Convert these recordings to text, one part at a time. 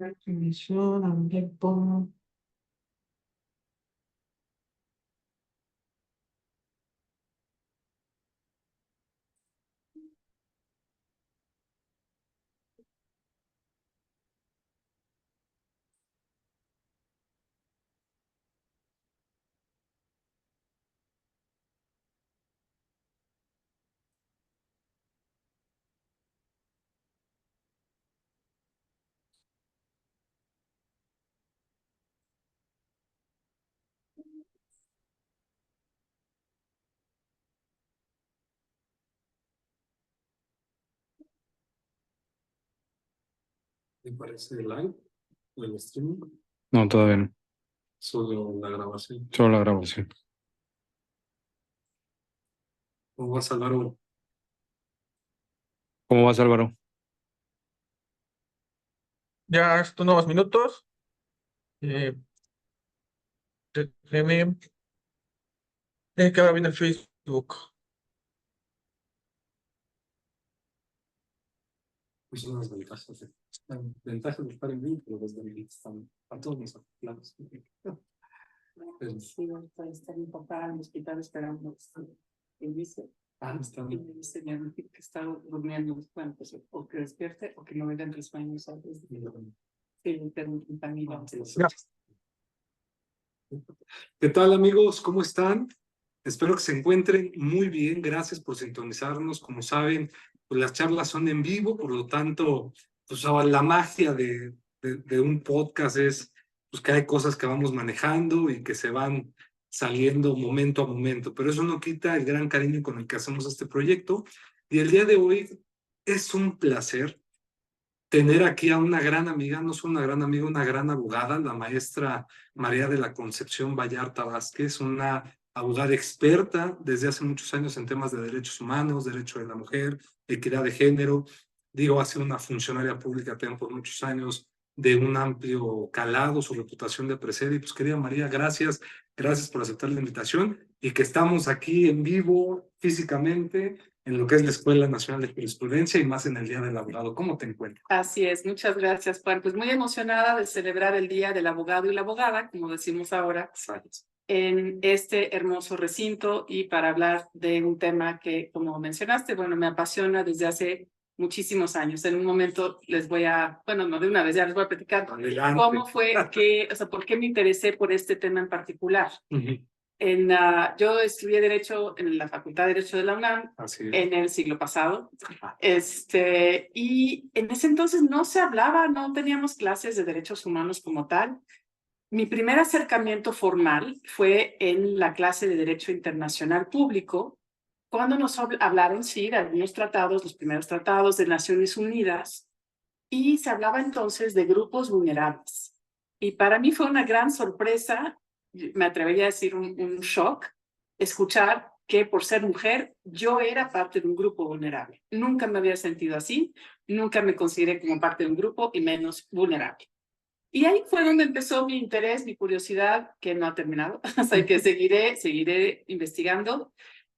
Definición, ambiente. ¿Me parece el live o el streaming? No, todavía no. Solo la grabación. Solo la grabación. ¿Cómo vas, Álvaro? ¿Cómo vas, Álvaro? Ya estos nuevos minutos. Eh, déjeme, que ahora viene el Facebook. Pues son las ventajas de estar en vivo, pero las desventajas están a todos los lados. Pero, Sí, ahorita está mi papá en el hospital esperando. Él dice, está y bien. me dice mi amigo que está durmiendo, bueno, pues, o que despierte o que no venga entre sueños, ¿sabes? Sí, también. Ya. ¿Qué tal, amigos? ¿Cómo están? Espero que se encuentren muy bien. Gracias por sintonizarnos. Como saben, pues las charlas son en vivo, por lo tanto, pues la magia de un podcast es pues, que hay cosas que vamos manejando y que se van saliendo momento a momento, pero eso no quita el gran cariño con el que hacemos este proyecto. Y el día de hoy es un placer tener aquí a una gran amiga, no solo una gran amiga, una gran abogada, la maestra María de la Concepción Vallarta Vázquez, una abogada experta desde hace muchos años en temas de derechos humanos, derecho de la mujer, equidad de género. Digo, ha sido una funcionaria pública también por muchos años de un amplio calado, su reputación de precede. Y pues, querida María, gracias por aceptar la invitación y que estamos aquí en vivo físicamente en lo que es la Escuela Nacional de Jurisprudencia y más en el Día del Abogado. ¿Cómo te encuentras? Así es, muchas gracias, Juan. Pues muy emocionada de celebrar el Día del Abogado y la Abogada, como decimos ahora, en este hermoso recinto y para hablar de un tema que, como mencionaste, bueno, me apasiona desde hace muchísimos años. En un momento les voy a, bueno, no de una vez, ya les voy a platicar cómo fue que, o sea, por qué me interesé por este tema en particular. Yo estudié Derecho en la Facultad de Derecho de la UNAM en el siglo pasado. Y en ese entonces no se hablaba, no teníamos clases de derechos humanos como tal. Mi primer acercamiento formal fue en la clase de Derecho Internacional Público, cuando nos hablaron, sí, de algunos tratados, los primeros tratados de Naciones Unidas, y se hablaba entonces de grupos vulnerables. Y para mí fue una gran sorpresa, me atrevería a decir un shock, escuchar que por ser mujer yo era parte de un grupo vulnerable. Nunca me había sentido así, nunca me consideré como parte de un grupo y menos vulnerable. Y ahí fue donde empezó mi interés, mi curiosidad, que no ha terminado, o sea, que seguiré investigando.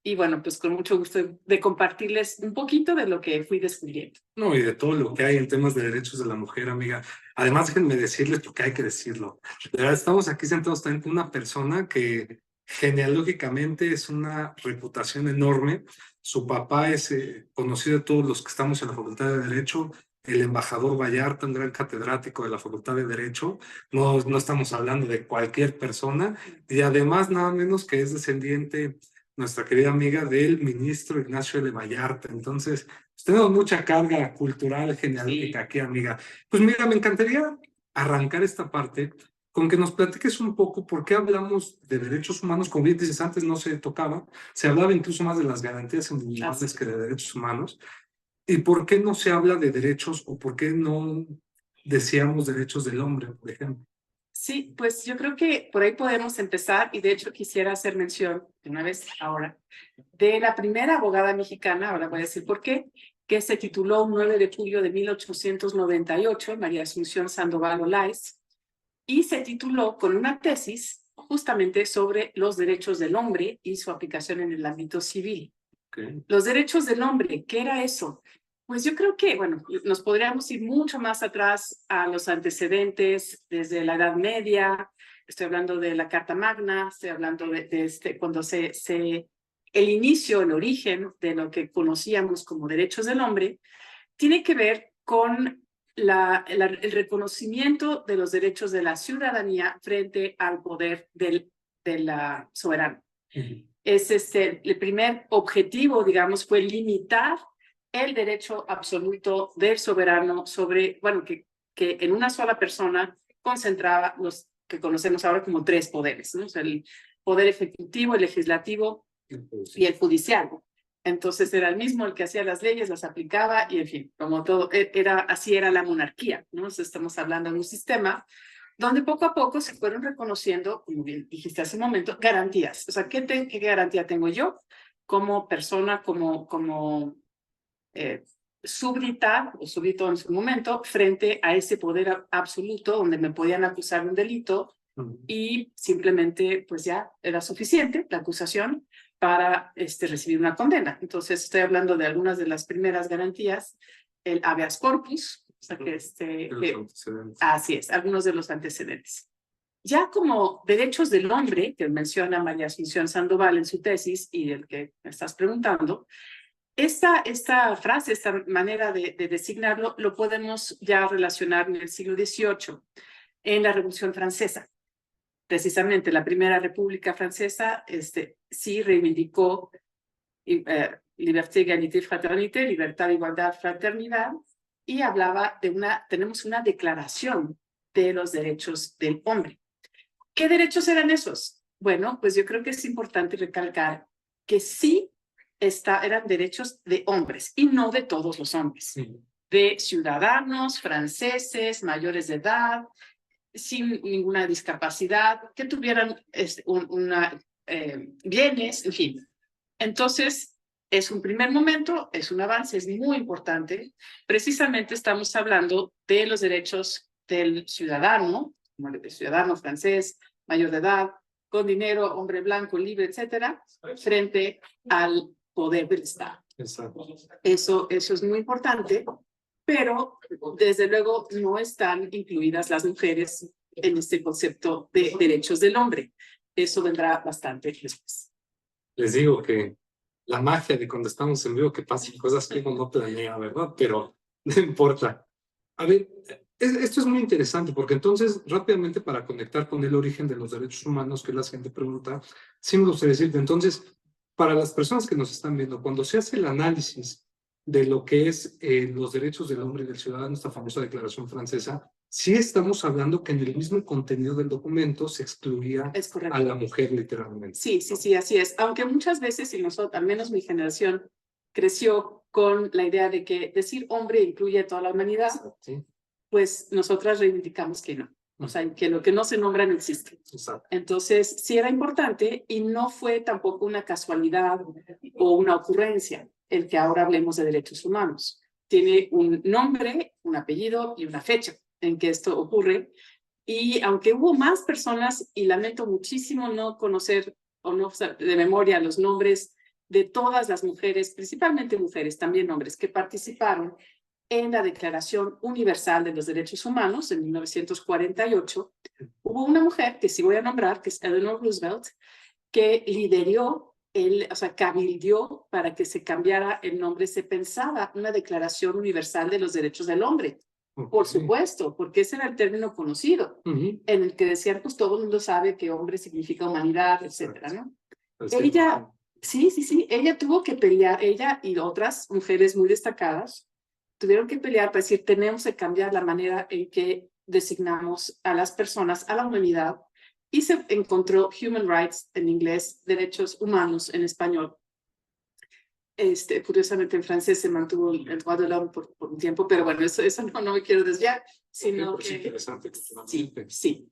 Y bueno, pues con mucho gusto de compartirles un poquito de lo que fui descubriendo. No, y de todo lo que hay en temas de derechos de la mujer, amiga. Además, déjenme decirles, porque hay que decirlo. De verdad, estamos aquí sentados también con una persona que genealógicamente es una reputación enorme. Su papá es conocido de todos los que estamos en la Facultad de Derecho, el embajador Vallarta, un gran catedrático de la Facultad de Derecho. No estamos hablando de cualquier persona. Y además, nada menos que es descendiente, nuestra querida amiga, del ministro Ignacio L. Vallarta. Entonces, pues tenemos mucha carga cultural, genealógica aquí, amiga. Pues mira, me encantaría arrancar esta parte con que nos platiques un poco por qué hablamos de derechos humanos. Como bien dices, antes no se tocaba, se hablaba incluso más de las garantías individuales que de derechos humanos. ¿Y por qué no se habla de derechos o por qué no decíamos derechos del hombre, por ejemplo? Sí, pues yo creo que por ahí podemos empezar y de hecho quisiera hacer mención de una vez ahora de la primera abogada mexicana, ahora voy a decir por qué, que se tituló un 9 de julio de 1898, María Asunción Sandoval Olaiz, y se tituló con una tesis justamente sobre los derechos del hombre y su aplicación en el ámbito civil. Okay. Los derechos del hombre, ¿qué era eso? Pues yo creo que, bueno, nos podríamos ir mucho más atrás a los antecedentes, desde la Edad Media. Estoy hablando de la Carta Magna, estoy hablando de cuando el inicio, el origen de lo que conocíamos como derechos del hombre, tiene que ver con el reconocimiento de los derechos de la ciudadanía frente al poder de la soberana. Es el primer objetivo, digamos, fue limitar el derecho absoluto del soberano sobre, bueno, que en una sola persona concentraba los que conocemos ahora como 3 poderes, ¿no? O sea, el poder ejecutivo, el legislativo y el judicial. Entonces era el mismo el que hacía las leyes, las aplicaba y, en fin, como todo, así era la monarquía, ¿no? Entonces estamos hablando de un sistema donde poco a poco se fueron reconociendo, como bien dijiste hace un momento, garantías. O sea, ¿qué garantía tengo yo como persona, como súbdita o súbdito en su momento, frente a ese poder absoluto donde me podían acusar de un delito y simplemente, pues ya era suficiente la acusación para recibir una condena? Entonces, estoy hablando de algunas de las primeras garantías, el habeas corpus, o sea, así es, algunos de los antecedentes. Ya como derechos del hombre, que menciona María Asunción Sandoval en su tesis y del que me estás preguntando, esta frase, esta manera de designarlo, lo podemos ya relacionar en el siglo XVIII, en la Revolución Francesa. Precisamente la Primera República Francesa sí reivindicó liberté, égalité, fraternité, libertad, igualdad, fraternidad, y hablaba tenemos una declaración de los derechos del hombre. ¿Qué derechos eran esos? Bueno, pues yo creo que es importante recalcar que sí eran derechos de hombres y no de todos los hombres, de ciudadanos franceses, mayores de edad, sin ninguna discapacidad, que tuvieran bienes, en fin. Entonces, es un primer momento, es un avance, es muy importante. Precisamente estamos hablando de los derechos del ciudadano, como el ciudadano francés, mayor de edad, con dinero, hombre blanco, libre, etcétera, frente al poder del Estado. Exacto. Eso es muy importante, pero desde luego no están incluidas las mujeres en este concepto de derechos del hombre. Eso vendrá bastante después. Les digo que la magia de cuando estamos en vivo, que pasan cosas que uno no planea, ¿verdad? Pero no importa. A ver, esto es muy interesante porque entonces, rápidamente para conectar con el origen de los derechos humanos, que la siguiente pregunta, sí me gustaría decirte, entonces, para las personas que nos están viendo, cuando se hace el análisis de lo que es los derechos del hombre y del ciudadano, esta famosa declaración francesa, sí estamos hablando que en el mismo contenido del documento se excluía a la mujer literalmente. Sí, así es. Aunque muchas veces, y nosotros, al menos mi generación, creció con la idea de que decir hombre incluye a toda la humanidad, ¿Sí? Pues nosotras reivindicamos que no. O sea, que lo que no se nombra no existe. Exacto. Entonces, sí era importante y no fue tampoco una casualidad o una ocurrencia el que ahora hablemos de derechos humanos. Tiene un nombre, un apellido y una fecha en que esto ocurre. Y aunque hubo más personas, y lamento muchísimo no conocer o no de memoria los nombres de todas las mujeres, principalmente mujeres, también hombres, que participaron en la Declaración Universal de los Derechos Humanos en 1948, hubo una mujer que sí voy a nombrar, que es Eleanor Roosevelt, que lideró, cabildeó para que se cambiara el nombre. Se pensaba una Declaración Universal de los Derechos del Hombre. Por supuesto, porque ese era el término conocido, en el que decían, pues todo el mundo sabe que hombre significa humanidad, etcétera, ¿no? Ella, sí, ella tuvo que pelear, ella y otras mujeres muy destacadas, tuvieron que pelear para decir, tenemos que cambiar la manera en que designamos a las personas, a la humanidad, y se encontró human rights en inglés, derechos humanos en español. Curiosamente en francés se mantuvo el droit de l'homme por un tiempo, pero bueno, eso no me quiero desviar, sino que sí.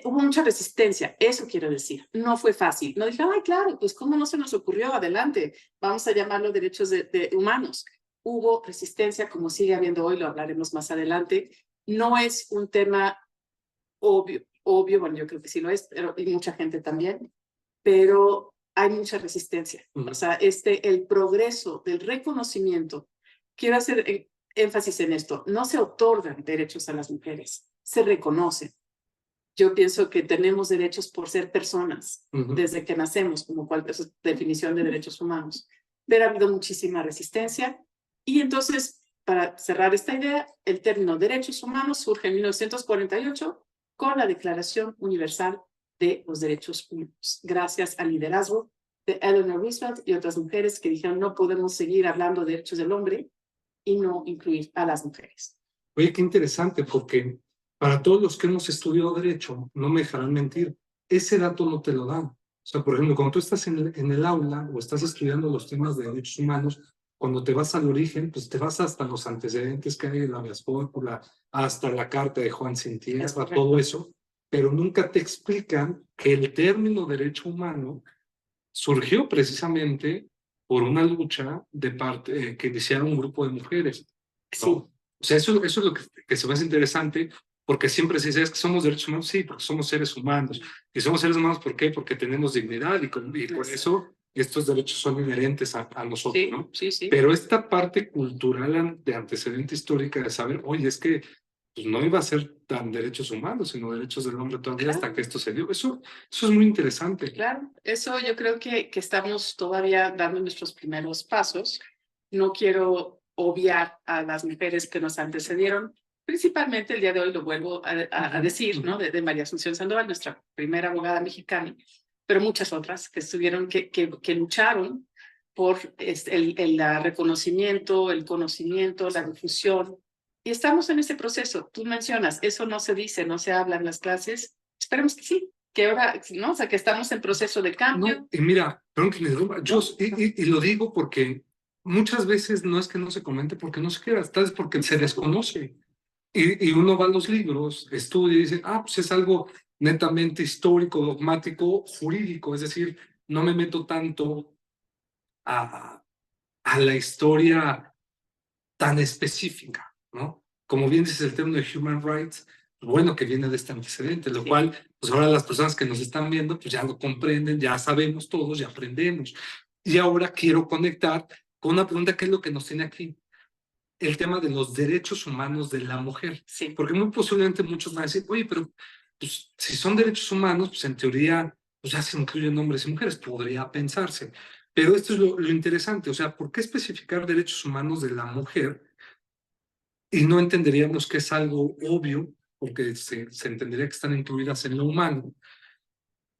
Hubo mucha resistencia, eso quiero decir. No fue fácil. No dije, ay, claro, pues cómo no se nos ocurrió, adelante, vamos a llamarlo derechos de humanos. Hubo resistencia, como sigue habiendo hoy, lo hablaremos más adelante. No es un tema obvio, bueno, yo creo que sí lo es, pero hay mucha gente también, pero hay mucha resistencia. O sea, el progreso del reconocimiento quiero hacer énfasis en esto. No se otorgan derechos a las mujeres, se reconocen. Yo pienso que tenemos derechos por ser personas desde que nacemos, como cual es definición de derechos humanos. Pero ha habido muchísima resistencia y entonces, para cerrar esta idea, el término derechos humanos surge en 1948 con la Declaración Universal de los Derechos Humanos, gracias al liderazgo de Eleanor Roosevelt y otras mujeres que dijeron no podemos seguir hablando de derechos del hombre y no incluir a las mujeres. Oye, qué interesante, porque para todos los que hemos estudiado Derecho, no me dejarán mentir, ese dato no te lo dan. O sea, por ejemplo, cuando tú estás en el aula o estás estudiando los temas de derechos humanos, cuando te vas al origen, pues te vas hasta los antecedentes que hay en la habeas corpus, hasta la carta de Juan Sin Tierra, todo eso, pero nunca te explican que el término derecho humano surgió precisamente por una lucha de parte que iniciaron un grupo de mujeres, ¿no? Sí. O sea, eso es lo que se me hace interesante, porque siempre se dice, es que somos derechos humanos, sí, porque somos seres humanos. Y somos seres humanos, ¿por qué? Porque tenemos dignidad y por eso estos derechos son inherentes a nosotros, Sí, ¿no? sí, sí. Pero esta parte cultural de antecedente histórica de saber, oye, es que pues, no iba a ser tan derechos humanos, sino derechos del hombre todavía Claro. hasta que esto se dio. Eso es muy interesante. Claro, eso yo creo que estamos todavía dando nuestros primeros pasos. No quiero obviar a las mujeres que nos antecedieron, principalmente el día de hoy lo vuelvo a decir, ¿no? De María Asunción Sandoval, nuestra primera abogada mexicana, pero muchas otras que estuvieron, que lucharon por el reconocimiento, el conocimiento, la difusión. Y estamos en ese proceso. Tú mencionas, eso no se dice, no se habla en las clases. Esperemos que sí, que ahora, ¿no? O sea, que estamos en proceso de cambio. No, y mira, perdón que me interrumpa, y lo digo porque muchas veces no es que no se comente porque no se quiera, tal vez porque se desconoce. Y uno va a los libros, estudia y dice, pues es algo netamente histórico, dogmático, jurídico, es decir, no me meto tanto a la historia tan específica, ¿no? Como bien dices el término de human rights, bueno que viene de este antecedente, lo cual, pues ahora las personas que nos están viendo, pues ya lo comprenden, ya sabemos todos, ya aprendemos. Y ahora quiero conectar con una pregunta que es lo que nos tiene aquí, el tema de los derechos humanos de la mujer. Sí. Porque muy posiblemente muchos van a decir, oye, pero pues, si son derechos humanos, pues en teoría pues ya se incluyen hombres y mujeres, podría pensarse. Pero esto es lo interesante, o sea, ¿por qué especificar derechos humanos de la mujer? Y no entenderíamos que es algo obvio, porque se entendería que están incluidas en lo humano.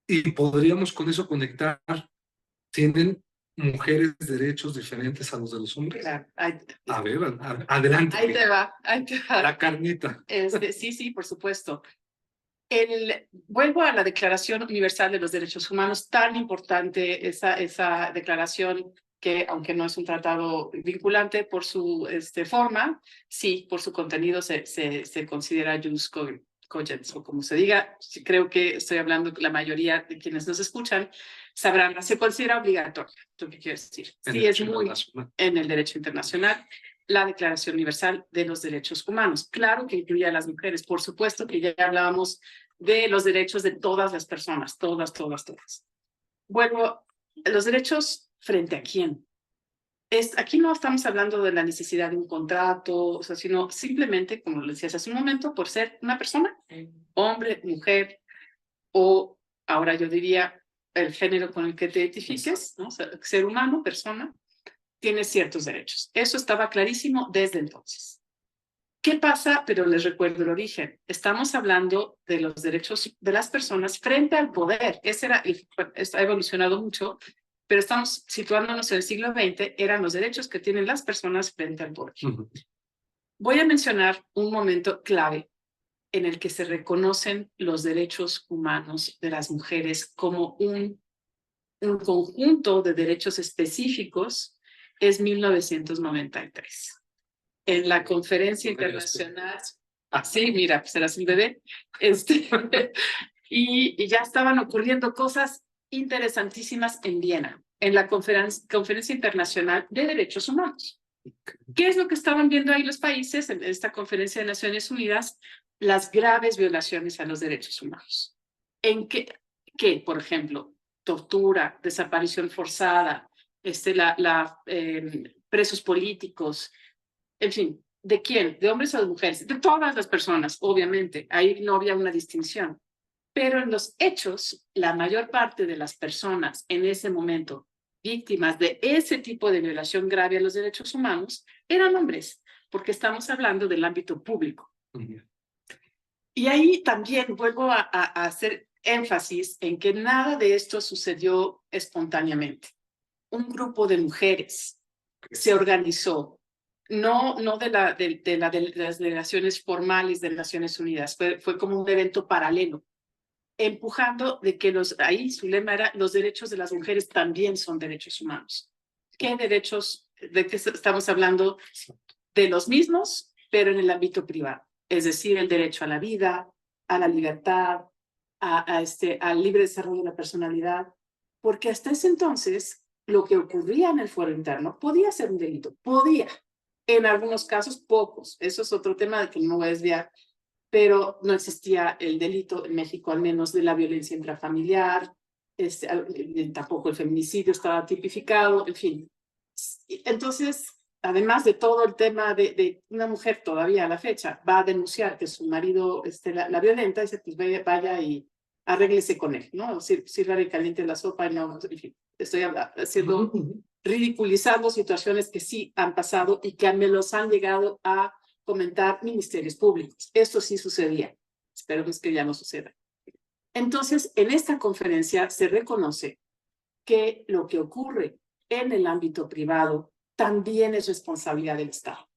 Y podríamos con eso conectar, ¿tienen mujeres derechos diferentes a los de los hombres? Claro. A ver, adelante. Ahí te va, ahí te va. La carnita. Sí, sí, por supuesto. Vuelvo a la Declaración Universal de los Derechos Humanos, tan importante esa declaración que, aunque no es un tratado vinculante por su forma, sí, por su contenido se considera jus cogens, o como se diga. Creo que estoy hablando, la mayoría de quienes nos escuchan sabrán, se considera obligatoria, lo que quiero decir. Sí, es muy en el derecho internacional. La Declaración Universal de los Derechos Humanos. Claro que incluye a las mujeres, por supuesto que ya hablábamos de los derechos de todas las personas, todas. Vuelvo, los derechos frente a quién. Aquí no estamos hablando de la necesidad de un contrato, o sea, sino simplemente, como lo decías hace un momento, por ser una persona, hombre, mujer, o ahora yo diría el género con el que te identifiques, ¿no? O sea, ser humano, persona, tiene ciertos derechos. Eso estaba clarísimo desde entonces. ¿Qué pasa? Pero les recuerdo el origen. Estamos hablando de los derechos de las personas frente al poder. Ha evolucionado mucho, pero estamos situándonos en el siglo XX, eran los derechos que tienen las personas frente al poder. Voy a mencionar un momento clave en el que se reconocen los derechos humanos de las mujeres como un conjunto de derechos específicos. Es 1993. En la conferencia internacional, sí, mira, pues eras un bebé, y ya estaban ocurriendo cosas interesantísimas en Viena, en la conferencia internacional de derechos humanos. ¿Qué es lo que estaban viendo ahí los países en esta conferencia de Naciones Unidas? Las graves violaciones a los derechos humanos. En que, por ejemplo, tortura, desaparición forzada, presos políticos, En fin, ¿de quién? ¿De hombres o de mujeres? De todas las personas, obviamente. Ahí no había una distinción. Pero en los hechos, la mayor parte de las personas en ese momento víctimas de ese tipo de violación grave a los derechos humanos eran hombres, porque estamos hablando del ámbito público. Y ahí también vuelvo a hacer énfasis en que nada de esto sucedió espontáneamente. Un grupo de mujeres se organizó, no de las delegaciones formales de Naciones Unidas, fue como un evento paralelo, empujando de que ahí su lema era: los derechos de las mujeres también son derechos humanos. ¿Qué derechos? ¿De qué estamos hablando? De los mismos, pero en el ámbito privado. Es decir, el derecho a la vida, a la libertad, al libre desarrollo de la personalidad, porque hasta ese entonces lo que ocurría en el fuero interno podía ser un delito, podía, en algunos casos pocos, eso es otro tema de que no voy a desviar, pero no existía el delito en México, al menos de la violencia intrafamiliar, tampoco el feminicidio estaba tipificado, en fin. Entonces, además de todo el tema de una mujer todavía a la fecha va a denunciar que su marido la violenta, dice, pues vaya y arréglese con él, ¿no? Sirva y caliente la sopa y no, en fin, estoy haciendo, ridiculizando situaciones que sí han pasado y que me los han llegado a comentar ministerios públicos. Esto sí sucedía. Esperemos que ya no suceda. Entonces, en esta conferencia se reconoce que lo que ocurre en el ámbito privado también es responsabilidad del Estado.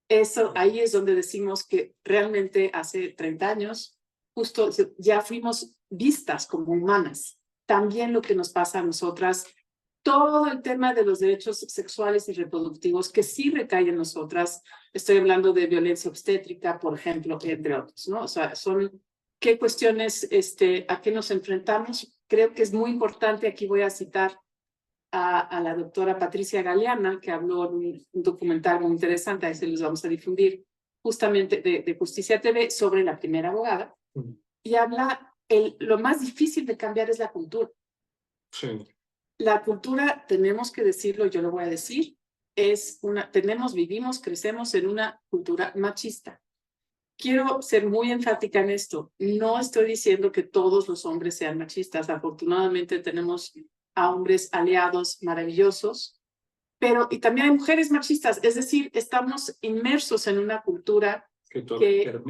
Eso, ahí es donde decimos que realmente hace 30 años, justo ya fuimos vistas como humanas. También lo que nos pasa a nosotras, todo el tema de los derechos sexuales y reproductivos que sí recae en nosotras. Estoy hablando de violencia obstétrica, por ejemplo, entre otros, ¿no? O sea, son qué cuestiones, a qué nos enfrentamos. Creo que es muy importante, aquí voy a citar a la doctora Patricia Galeana, que habló en un documental muy interesante, ahí se los vamos a difundir, justamente de Justicia TV, sobre la primera abogada, y habla, lo más difícil de cambiar es la cultura. Sí. La cultura, tenemos que decirlo, yo lo voy a decir, vivimos, crecemos en una cultura machista. Quiero ser muy enfática en esto. No estoy diciendo que todos los hombres sean machistas. Afortunadamente tenemos a hombres aliados maravillosos, pero y también hay mujeres machistas. Es decir, estamos inmersos en una cultura que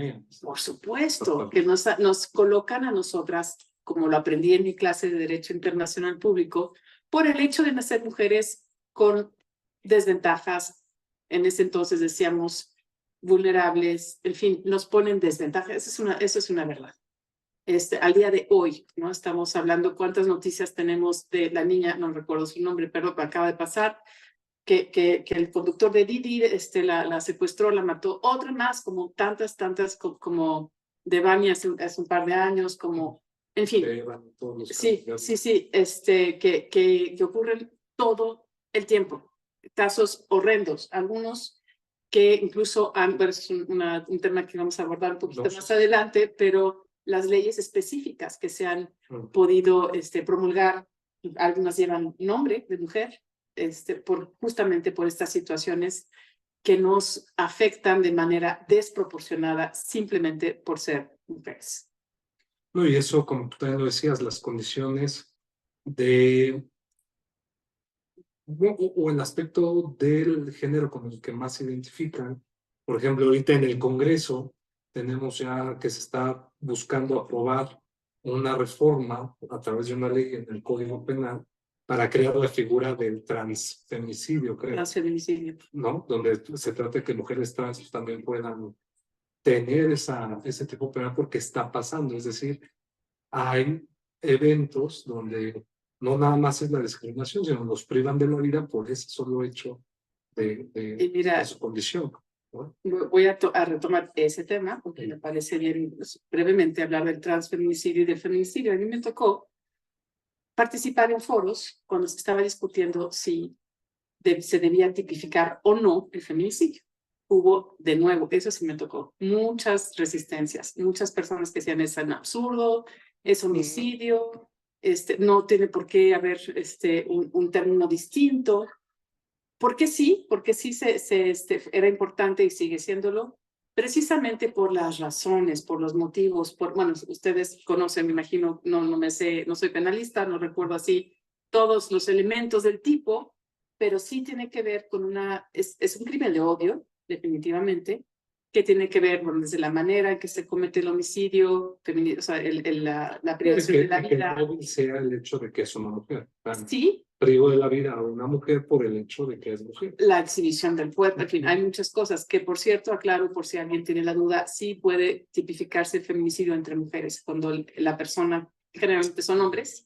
por supuesto, que nos colocan a nosotras, como lo aprendí en mi clase de Derecho Internacional Público, por el hecho de nacer mujeres con desventajas. En ese entonces decíamos vulnerables, en fin, nos ponen desventajas. Eso es una verdad. Al día de hoy, ¿no? Estamos hablando cuántas noticias tenemos de la niña, no recuerdo su nombre, pero acaba de pasar, que el conductor de Didi la secuestró, la mató. Otra más, como tantas, como Devani hace un par de años, como, en fin. Sí, que ocurren todo el tiempo. Casos horrendos, algunos que incluso bueno, es un tema que vamos a abordar un poquito más adelante, pero las leyes específicas que se han podido promulgar, algunas llevan nombre de mujer, justamente por estas situaciones que nos afectan de manera desproporcionada simplemente por ser mujeres. No, y eso, como tú también lo decías, las condiciones o el aspecto del género con el que más se identifican. Por ejemplo, ahorita en el Congreso tenemos ya que se está buscando aprobar una reforma a través de una ley en el Código Penal para crear la figura del transfeminicidio, creo. Transfeminicidio. ¿No? Donde se trata de que mujeres trans también puedan tener ese tipo penal porque está pasando. Es decir, hay eventos donde no nada más es la discriminación, sino los privan de la vida por ese solo hecho de su condición, ¿no? Voy a retomar ese tema porque me parece bien brevemente hablar del transfeminicidio y del feminicidio. A mí me tocó participar en foros cuando se estaba discutiendo si se debía tipificar o no el feminicidio. Hubo, de nuevo, eso sí me tocó, muchas resistencias, muchas personas que decían es un absurdo, es homicidio, no tiene por qué haber un término distinto. porque sí era importante y sigue siéndolo, precisamente por las razones, por los motivos, bueno, ustedes conocen, me imagino, no me sé, no soy penalista, no recuerdo así todos los elementos del tipo, pero sí tiene que ver con es un crimen de odio, definitivamente, que tiene que ver, bueno, desde la manera en que se comete el homicidio, o sea, la privación de la Que el vida. móvil sea el hecho de que es una mujer. Sí, Privo de la vida a una mujer por el hecho de que es mujer. la exhibición del cuerpo, en fin, hay muchas cosas que, por cierto, aclaro por si alguien tiene la duda, sí puede tipificarse el feminicidio entre mujeres, cuando la persona, generalmente son hombres,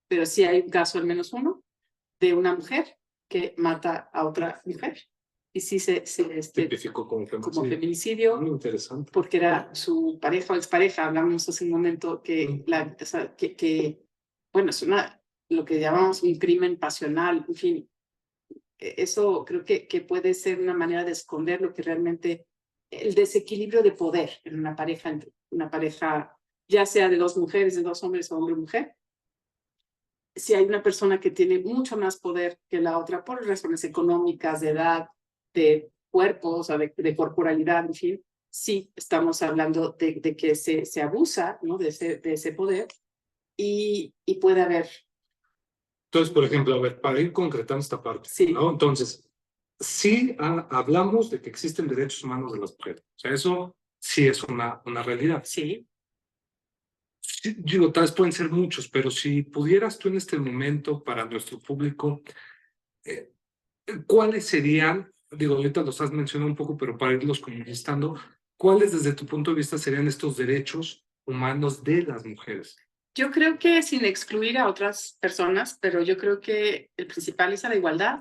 pero sí hay un caso, al menos uno, de una mujer que mata a otra mujer. Y sí se Tipificó como como feminicidio. feminicidio, Muy interesante. porque era su pareja o expareja. Hablamos hace un momento que, o sea, bueno, es lo que llamamos un crimen pasional, en fin. Eso creo que puede ser una manera de esconder lo que realmente, el desequilibrio de poder en una pareja, ya sea de dos mujeres, de dos hombres o hombre-mujer. Si hay una persona que tiene mucho más poder que la otra por razones económicas, de edad, de cuerpo, o sea, de corporalidad, en fin, sí estamos hablando de que se abusa, ¿no? de ese poder y puede haber. Entonces, por ejemplo, a ver, para ir concretando esta parte, Sí. ¿no? Entonces, sí hablamos de que existen derechos humanos de las mujeres. O sea, eso sí es una realidad. Sí. Sí, digo, tal vez pueden ser muchos, pero si pudieras tú en este momento para nuestro público, eh, ¿cuáles serían, digo, ahorita los has mencionado un poco, pero para irlos comunicando, ¿cuáles desde tu punto de vista serían estos derechos humanos de las mujeres? Yo creo que sin excluir a otras personas, pero yo creo que el principal es a la igualdad,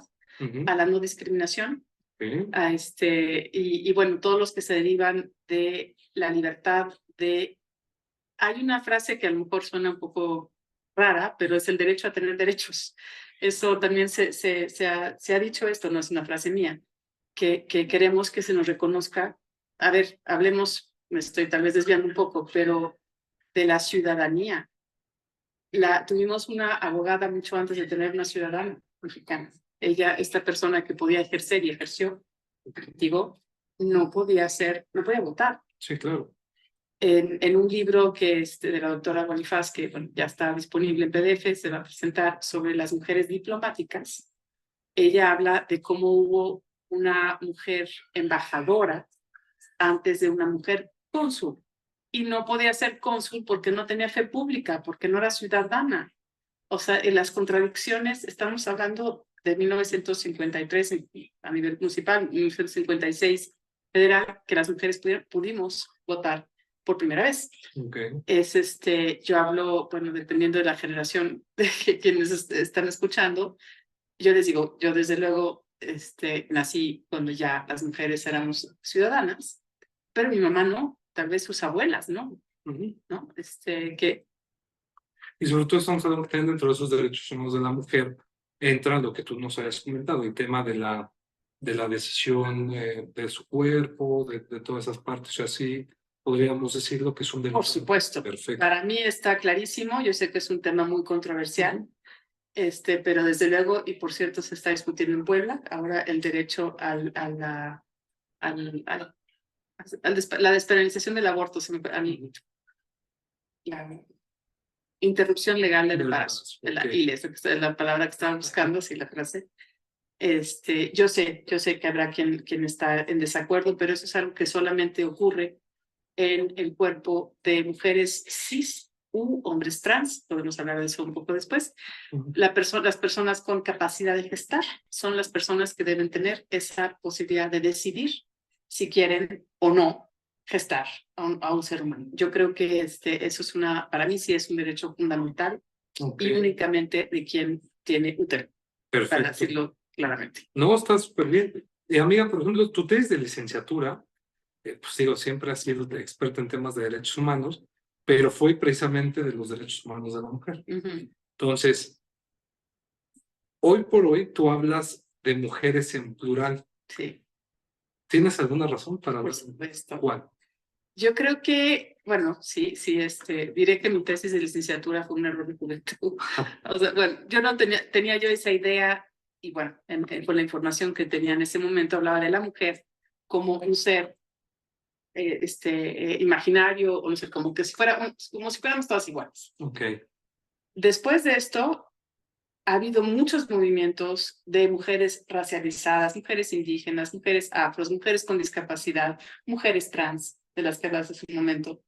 a la no discriminación, Sí. y bueno, todos los que se derivan de la libertad de... Hay una frase que a lo mejor suena un poco rara, pero es el derecho a tener derechos. Eso también se ha dicho, esto no es una frase mía, que queremos que se nos reconozca. A ver, hablemos, me estoy tal vez desviando un poco, pero de la ciudadanía. Tuvimos una abogada mucho antes de tener una ciudadana mexicana. Ella, esta persona que podía ejercer y ejerció, digo, no podía votar. Sí, claro. En un libro que es de la doctora Bonifaz, que bueno, ya está disponible en PDF, se va a presentar sobre las mujeres diplomáticas. Ella habla de cómo hubo una mujer embajadora antes de una mujer cónsul, y no podía ser cónsul porque no tenía fe pública, porque no era ciudadana. O sea, en las contradicciones, estamos hablando de 1953 a nivel municipal, 1956 federal, que las mujeres pudimos votar por primera vez. Okay. Yo hablo, bueno, dependiendo de la generación de quienes están escuchando, yo les digo, yo desde luego nací cuando ya las mujeres éramos ciudadanas, pero mi mamá no, tal vez sus abuelas, ¿no? ¿No? Que Y sobre todo estamos hablando que dentro de esos derechos humanos de la mujer entra lo que tú nos habías comentado, el tema de la decisión de su cuerpo, de todas esas partes, o sea, sí podríamos decirlo que es un derecho. por supuesto, Perfecto. para mí está clarísimo, yo sé que es un tema muy controversial, pero desde luego, y por cierto se está discutiendo en Puebla, ahora el derecho a la despenalización del aborto, la interrupción legal del embarazo, Okay. es la palabra que estaba buscando, sí, la frase. Yo sé que habrá quien está en desacuerdo, pero eso es algo que solamente ocurre en el cuerpo de mujeres cis u hombres trans. Podemos hablar de eso un poco después. Las personas con capacidad de gestar son las personas que deben tener esa posibilidad de decidir si quieren o no gestar a un ser humano. Yo creo que eso es para mí sí es un derecho fundamental y únicamente de quien tiene útero. Perfecto. Para decirlo claramente. No, está súper bien. Y amiga, por ejemplo, tu tesis de licenciatura, pues digo, siempre has sido experta en temas de derechos humanos, pero fue precisamente de los derechos humanos de la mujer. Entonces, hoy por hoy tú hablas de mujeres en plural. Sí. ¿Tienes alguna razón para Por supuesto. ¿Cuál? Yo creo que, bueno, sí, diré que mi tesis de licenciatura fue un error de juventud. O sea, bueno, yo no tenía yo esa idea y bueno, con la información que tenía en ese momento, hablaba de la mujer como un ser imaginario, o no sé, como que si como si fuéramos todas iguales. Ok. Después de esto, ha habido muchos movimientos de mujeres racializadas, mujeres indígenas, mujeres afros, mujeres con discapacidad, mujeres trans, de las que hablas hace un momento.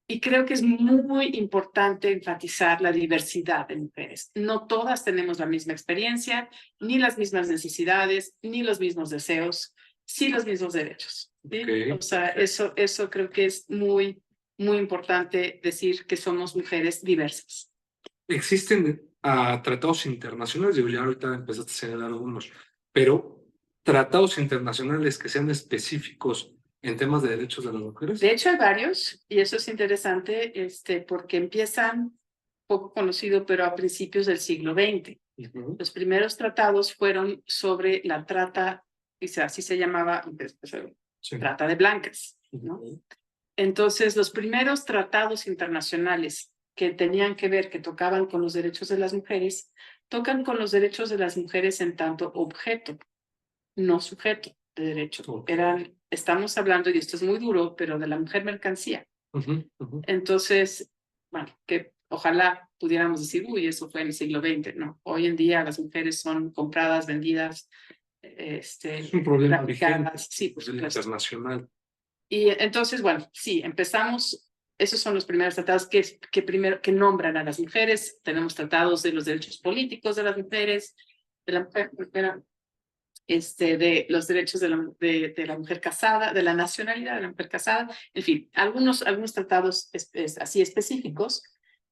Y creo que es muy importante enfatizar la diversidad de mujeres. No todas tenemos la misma experiencia, ni las mismas necesidades, ni los mismos deseos, sí los mismos derechos. ¿Sí? Okay. O sea, eso creo que es muy, muy importante decir que somos mujeres diversas. Existen tratados internacionales, digo, ya ahorita empezaste a señalar algunos, pero tratados internacionales que sean específicos en temas de derechos de las mujeres. De hecho, hay varios, y eso es interesante, porque empiezan poco conocido, pero a principios del siglo XX. Los primeros tratados fueron sobre la trata, así se llamaba, Sí. trata de blancas, ¿no? Entonces, los primeros tratados internacionales que tenían que ver, que tocaban con los derechos de las mujeres, tocan con los derechos de las mujeres en tanto objeto, no sujeto de derecho. Okay. Estamos hablando, y esto es muy duro, pero de la mujer mercancía. Entonces, bueno, que ojalá pudiéramos decir, uy, eso fue en el siglo XX, ¿no? Hoy en día las mujeres son compradas, vendidas, es un problema vigente, sí, por supuesto. Internacional. Y entonces, bueno, sí, empezamos, esos son los primeros tratados que nombran a las mujeres. Tenemos tratados de los derechos políticos de las mujeres, de la mujer, de los derechos de la mujer casada, de la nacionalidad de la mujer casada, en fin, algunos tratados así específicos,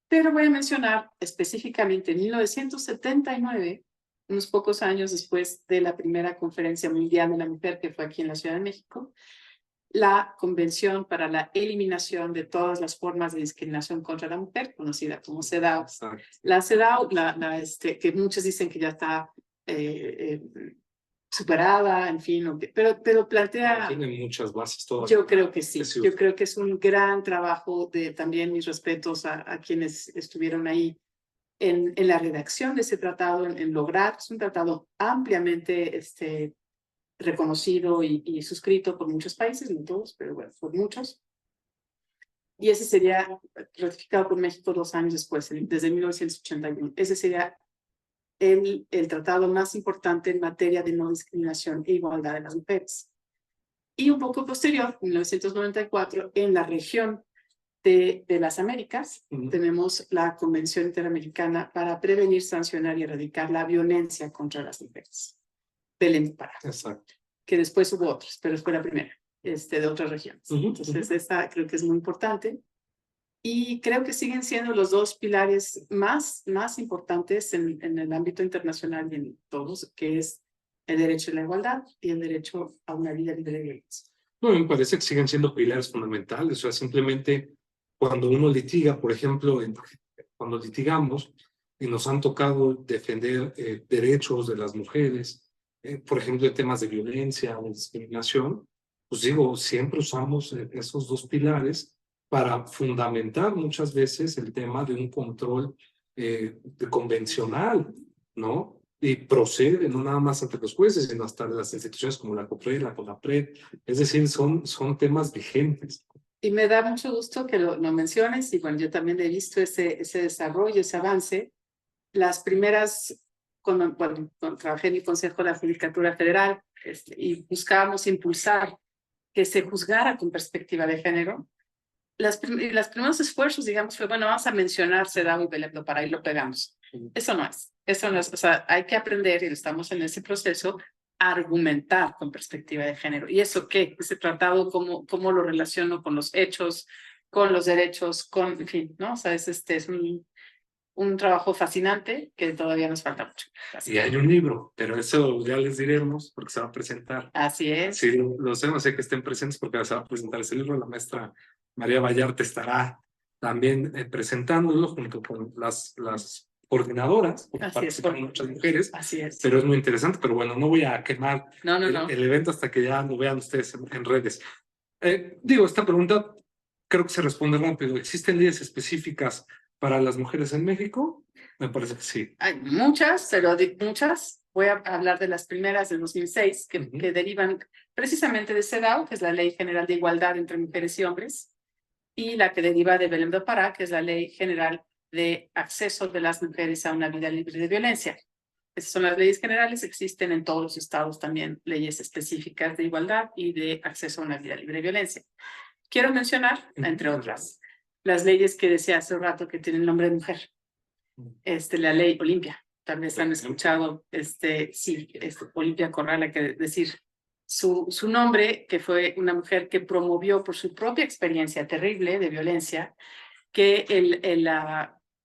pero voy a mencionar específicamente en 1979, unos pocos años después de la primera conferencia mundial de la mujer que fue aquí en la Ciudad de México, la Convención para la Eliminación de todas las formas de discriminación contra la mujer, conocida como CEDAW. Exacto. La CEDAW, que muchos dicen que ya está superada, en fin, pero plantea... Tiene muchas bases todas. Yo creo que sí, yo creo que es un gran trabajo de también mis respetos a quienes estuvieron ahí en la redacción de ese tratado, en lograr, es un tratado ampliamente reconocido y suscrito por muchos países, no todos, pero bueno, por muchos. Y ese sería ratificado por México 2 años después, desde 1981. Ese sería el tratado más importante en materia de no discriminación e igualdad de las mujeres. Y un poco posterior, en 1994, en la región de las Américas, tenemos la Convención Interamericana para prevenir, sancionar y erradicar la violencia contra las mujeres. Belén Pará. Exacto. Que después hubo otros, pero fue la primera, de otras regiones. Entonces, esta creo que es muy importante. Y creo que siguen siendo los dos pilares más importantes en el ámbito internacional y en todos, que es el derecho a la igualdad y el derecho a una vida libre de violencia. No, me parece que siguen siendo pilares fundamentales. O sea, simplemente cuando uno litiga, por ejemplo, cuando litigamos y nos han tocado defender derechos de las mujeres, por ejemplo, en temas de violencia o discriminación, pues digo, siempre usamos esos dos pilares para fundamentar muchas veces el tema de un control convencional, ¿no? Y procede no nada más ante los jueces, sino hasta las instituciones como la COPRED, la CONAPRED, es decir, son temas vigentes. Y me da mucho gusto que lo menciones, y bueno, yo también he visto ese desarrollo, ese avance. Las primeras, cuando trabajé en el Consejo de la Judicatura Federal, y buscábamos impulsar que se juzgara con perspectiva de género, los primeros esfuerzos, digamos, fue, bueno, vamos a mencionar CEDAW y Belén do Pará y lo pegamos. Eso no es, o sea, hay que aprender, y estamos en ese proceso, a argumentar con perspectiva de género. ¿Y eso qué? Ese tratado, ¿cómo lo relaciono con los hechos, con los derechos, en fin, ¿no? O sea, es un trabajo fascinante que todavía nos falta mucho. Y hay un libro, pero eso ya les diremos porque se va a presentar. Así es. Sí, lo sé, no sé que estén presentes porque se va a presentar ese libro. La maestra María Vallarta estará también presentándolo junto con las coordinadoras, porque participan muchas mujeres. Así es. Pero es muy interesante, pero bueno, no voy a quemar el evento hasta que ya lo vean ustedes en redes. Digo, esta pregunta creo que se responde rápido. ¿Existen leyes específicas para las mujeres en México? Me parece que sí. Hay muchas, pero muchas, voy a hablar de las primeras del 2006, que derivan precisamente de CEDAW, que es la Ley General de Igualdad entre Mujeres y Hombres, y la que deriva de Belém do Pará, que es la Ley General de Acceso de las Mujeres a una Vida Libre de Violencia. Esas son las leyes generales, existen en todos los estados también leyes específicas de igualdad y de acceso a una vida libre de violencia. Quiero mencionar, entre otras, las leyes que decía hace un rato que tienen nombre de mujer. La ley Olimpia, tal vez han escuchado, Olimpia Corral, hay que decir su nombre, que fue una mujer que promovió por su propia experiencia terrible de violencia, que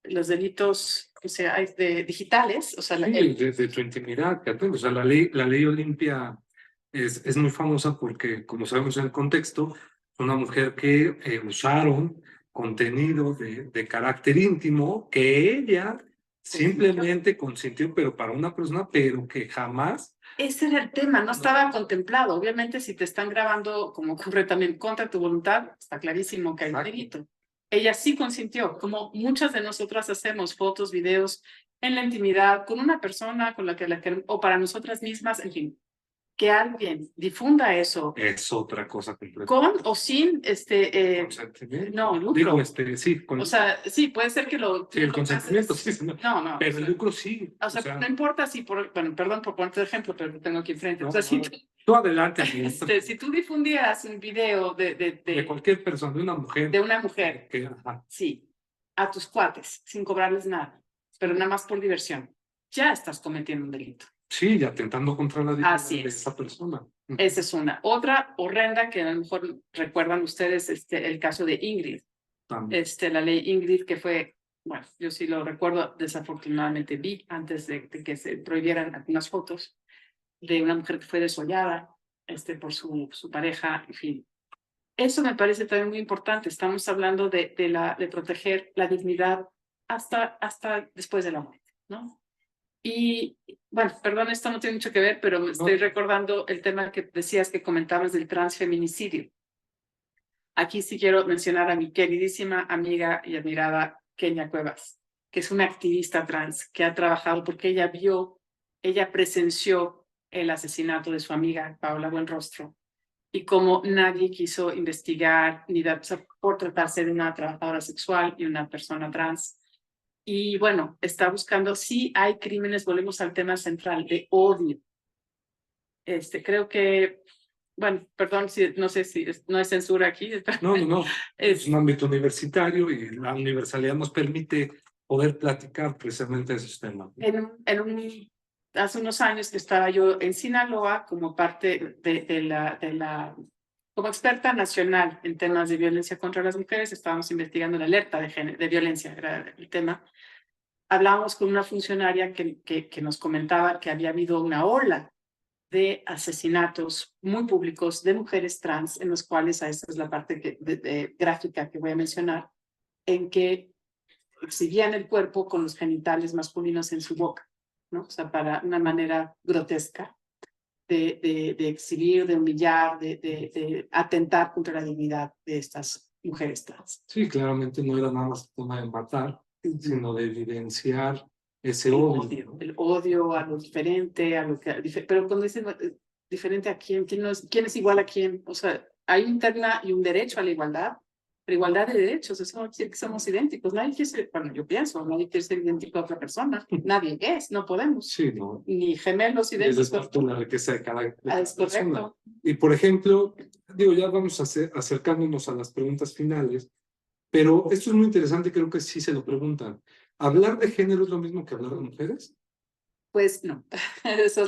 los delitos, o sea, digitales, o sea, Sí, de tu intimidad, Catherine. O sea, la ley Olimpia es muy famosa porque, como sabemos en el contexto, una mujer que usaron contenido de carácter íntimo que ella simplemente consintió, pero para una persona, pero que jamás. Ese era el tema, no estaba contemplado. Obviamente, si te están grabando, como ocurre también contra tu voluntad, está clarísimo que hay un delito. Ella sí consintió, como muchas de nosotras hacemos fotos, videos en la intimidad con una persona con la que o para nosotras mismas, en fin, que alguien difunda eso. Es otra cosa completa. Con o sin consentimiento. no, lucro. Digo, sí. O sea, sí, puede ser que sí, el consentimiento, sí. No. Pero el lucro sí. O sea, no importa si bueno, perdón por ponerte ejemplo, pero lo tengo aquí enfrente. No, o sea, si tú adelante. si tú difundieras un video de cualquier persona, de una mujer. De una mujer. Ajá. Sí, a tus cuates, sin cobrarles nada, pero nada más por diversión, ya estás cometiendo un delito. Sí, y atentando contra la dignidad Así de es. esa persona. Esa es una. Otra horrenda que a lo mejor recuerdan ustedes, el caso de Ingrid. También. La ley Ingrid, que fue, bueno, yo sí lo recuerdo, desafortunadamente vi antes de que se prohibieran algunas fotos de una mujer que fue desollada por su pareja, en fin. Eso me parece también muy importante. Estamos hablando de proteger la dignidad hasta después de la muerte, ¿no? Y, bueno, perdón, esto no tiene mucho que ver, pero me estoy recordando el tema que decías, que comentabas del transfeminicidio. Aquí sí quiero mencionar a mi queridísima amiga y admirada Kenia Cuevas, que es una activista trans que ha trabajado porque ella presenció el asesinato de su amiga Paola Buenrostro, y como nadie quiso investigar ni por tratarse de una trabajadora sexual y una persona trans. Y bueno, está buscando, sí hay crímenes, volvemos al tema central de odio. Creo que, bueno, perdón, no sé si no hay censura aquí. No. Es un ámbito universitario y la universalidad nos permite poder platicar precisamente de esos temas. Hace unos años que estaba yo en Sinaloa como parte como experta nacional en temas de violencia contra las mujeres, estábamos investigando la alerta de violencia, era el tema. Hablábamos con una funcionaria que nos comentaba que había habido una ola de asesinatos muy públicos de mujeres trans, en los cuales, esta es la parte gráfica que voy a mencionar, en que exhibían el cuerpo con los genitales masculinos en su boca, ¿no? O sea, para una manera grotesca de exhibir, de humillar, de atentar contra la dignidad de estas mujeres trans. Sí, claramente no era nada más el tema de matar, sino de evidenciar ese odio. El odio a lo diferente, pero cuando dicen diferente a quién, quién es igual a quién, o sea, hay un tema y un derecho a la igualdad, pero igualdad de derechos, eso no quiere decir que somos idénticos, nadie quiere ser, bueno, yo pienso, nadie quiere ser idéntico a otra persona, nadie es, no podemos. Sí, no. Ni gemelos idénticos. Es parte de la riqueza de cada Es correcto. persona. Y por ejemplo, ya vamos acercándonos a las preguntas finales, pero esto es muy interesante, creo que sí se lo preguntan. ¿Hablar de género es lo mismo que hablar de mujeres? Pues no, eso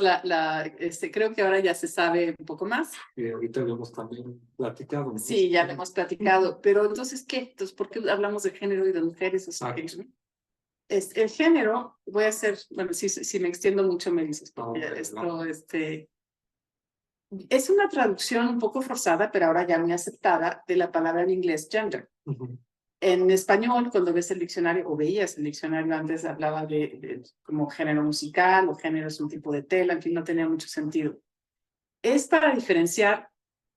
es creo que ahora ya se sabe un poco más. Y ahorita lo hemos también platicado, ¿no? Sí, ya lo hemos platicado, pero entonces, ¿qué? Entonces, ¿por qué hablamos de género y de mujeres? O sea, el género, voy a hacer, bueno, si me extiendo mucho me dices, porque es una traducción un poco forzada, pero ahora ya muy aceptada, de la palabra en inglés gender. En español, cuando ves el diccionario, o veías el diccionario antes, hablaba de como género musical, o género es un tipo de tela, en fin, no tenía mucho sentido. Es para diferenciar,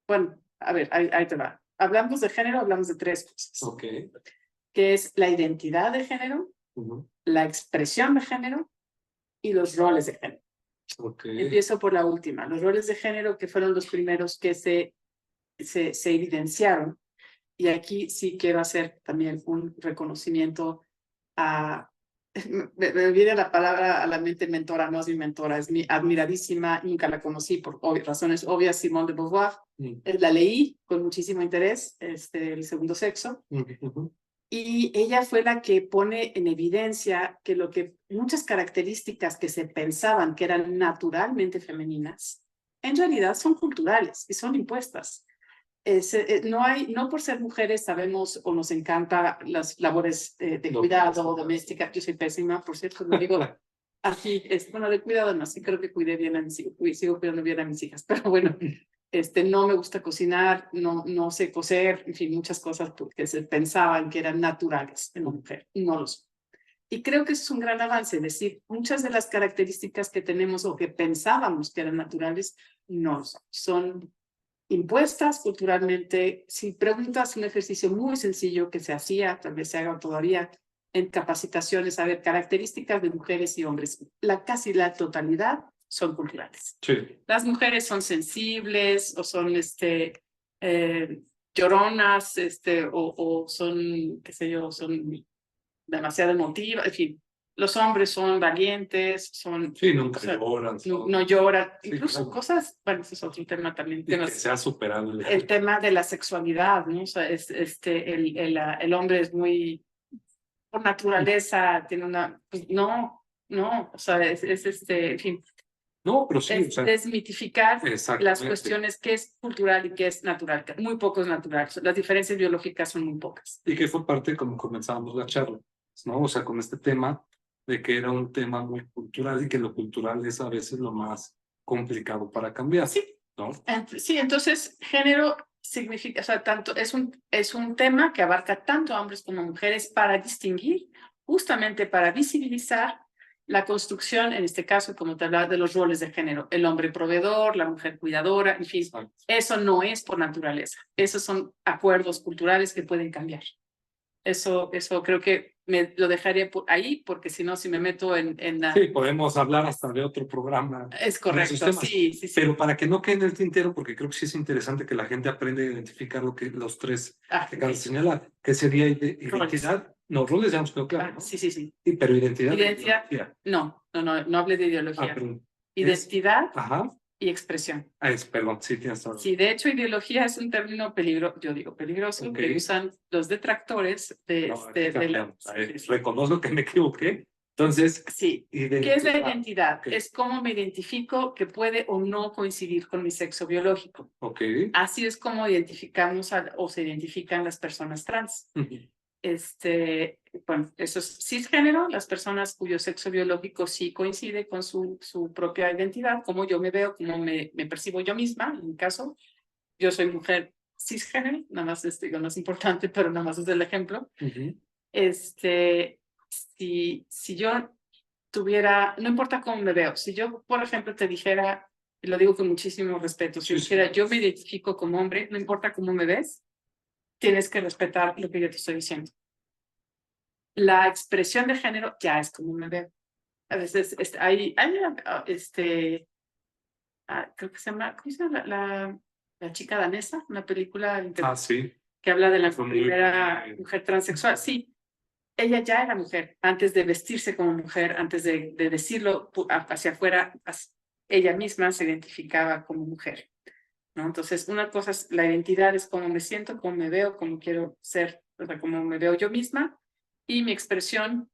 bueno, a ver, ahí te va. Hablamos de género, hablamos de tres cosas. Que es la identidad de género, la expresión de género y los roles de género. Ok. Empiezo por la última. Los roles de género que fueron los primeros que se evidenciaron. Y aquí sí quiero hacer también un reconocimiento a... Me viene la palabra a la mente mentora, no es mi mentora, es mi admiradísima, nunca la conocí por razones obvias, Simone de Beauvoir. La leí con muchísimo interés, El segundo sexo. Y ella fue la que pone en evidencia que muchas características que se pensaban que eran naturalmente femeninas, en realidad son culturales y son impuestas. No por ser mujeres sabemos o nos encanta las labores de cuidado doméstica. Yo soy pésima, por cierto, lo digo así, bueno, de cuidado no, sí creo que cuidé bien a mis hijos, sigo cuidando bien a mis hijas, pero bueno, no me gusta cocinar, no sé coser, en fin, muchas cosas que se pensaban que eran naturales en la mujer, no lo son. Y creo que eso es un gran avance, es decir, muchas de las características que tenemos o que pensábamos que eran naturales, no son impuestas culturalmente. Si preguntas, un ejercicio muy sencillo que se hacía, tal vez se haga todavía en capacitaciones, a ver, características de mujeres y hombres, casi la totalidad son culturales. Sí. Las mujeres son sensibles o son lloronas, o son, qué sé yo, son demasiado emotivas, en fin. Los hombres son valientes, Sí, nunca lloran. No lloran, Sí, incluso claro. cosas, bueno, ese es otro tema también. Y que se ha superado. El tema de la sexualidad, ¿no? O sea, el hombre es muy, por naturaleza, tiene pues no, o sea, en fin. No, pero sí, Es o sea, desmitificar las exactamente. cuestiones, qué es cultural y qué es natural. Muy poco es natural. Las diferencias biológicas son muy pocas. Y que fue parte como comenzábamos la charla, ¿no? O sea, con este tema de que era un tema muy cultural y que lo cultural es a veces lo más complicado para cambiar, Sí. ¿no? Sí, entonces género significa, o sea, es un tema que abarca tanto a hombres como a mujeres para distinguir, justamente para visibilizar la construcción, en este caso, como te hablaba, de los roles de género, el hombre proveedor, la mujer cuidadora, en fin, eso no es por naturaleza, esos son acuerdos culturales que pueden cambiar. Eso creo que me lo dejaría ahí, porque si no, si me meto en la... Sí, podemos hablar hasta de otro programa. Es correcto, sí. Pero para que no quede en el tintero, porque creo que sí es interesante que la gente aprenda a identificar los tres que acabas de señalar, que sería identidad, no, roles ya nos quedó claro, ¿no? Sí. Pero identidad. Identidad, no hablé de ideología. Perdón. Identidad Ajá. y expresión. Perdón, sí, tienes razón. Sí, de hecho, ideología es un término peligroso, yo digo peligroso, que usan los detractores de la... Reconozco que me equivoqué. Entonces, sí. ¿Qué es la identidad? Es cómo me identifico que puede o no coincidir con mi sexo biológico. Así es como identificamos o se identifican las personas trans. Bueno, eso es cisgénero, las personas cuyo sexo biológico sí coincide con su propia identidad, como yo me veo, como me percibo yo misma. En mi caso, yo soy mujer cisgénero, nada más no es importante, pero nada más es el ejemplo. Si yo tuviera, no importa cómo me veo, si yo, por ejemplo, te dijera, y lo digo con muchísimo respeto, si dijera, yo me identifico como hombre, no importa cómo me ves, tienes que respetar lo que yo te estoy diciendo. La expresión de género ya es como me veo. A veces hay creo que se llama, ¿cómo se llama? La chica danesa, una película que habla de la primera mujer transexual. Sí, ella ya era mujer, antes de vestirse como mujer, antes de decirlo hacia afuera, ella misma se identificaba como mujer, ¿no? Entonces, una cosa es, la identidad es cómo me siento, cómo me veo, cómo quiero ser, o sea, cómo me veo yo misma, y mi expresión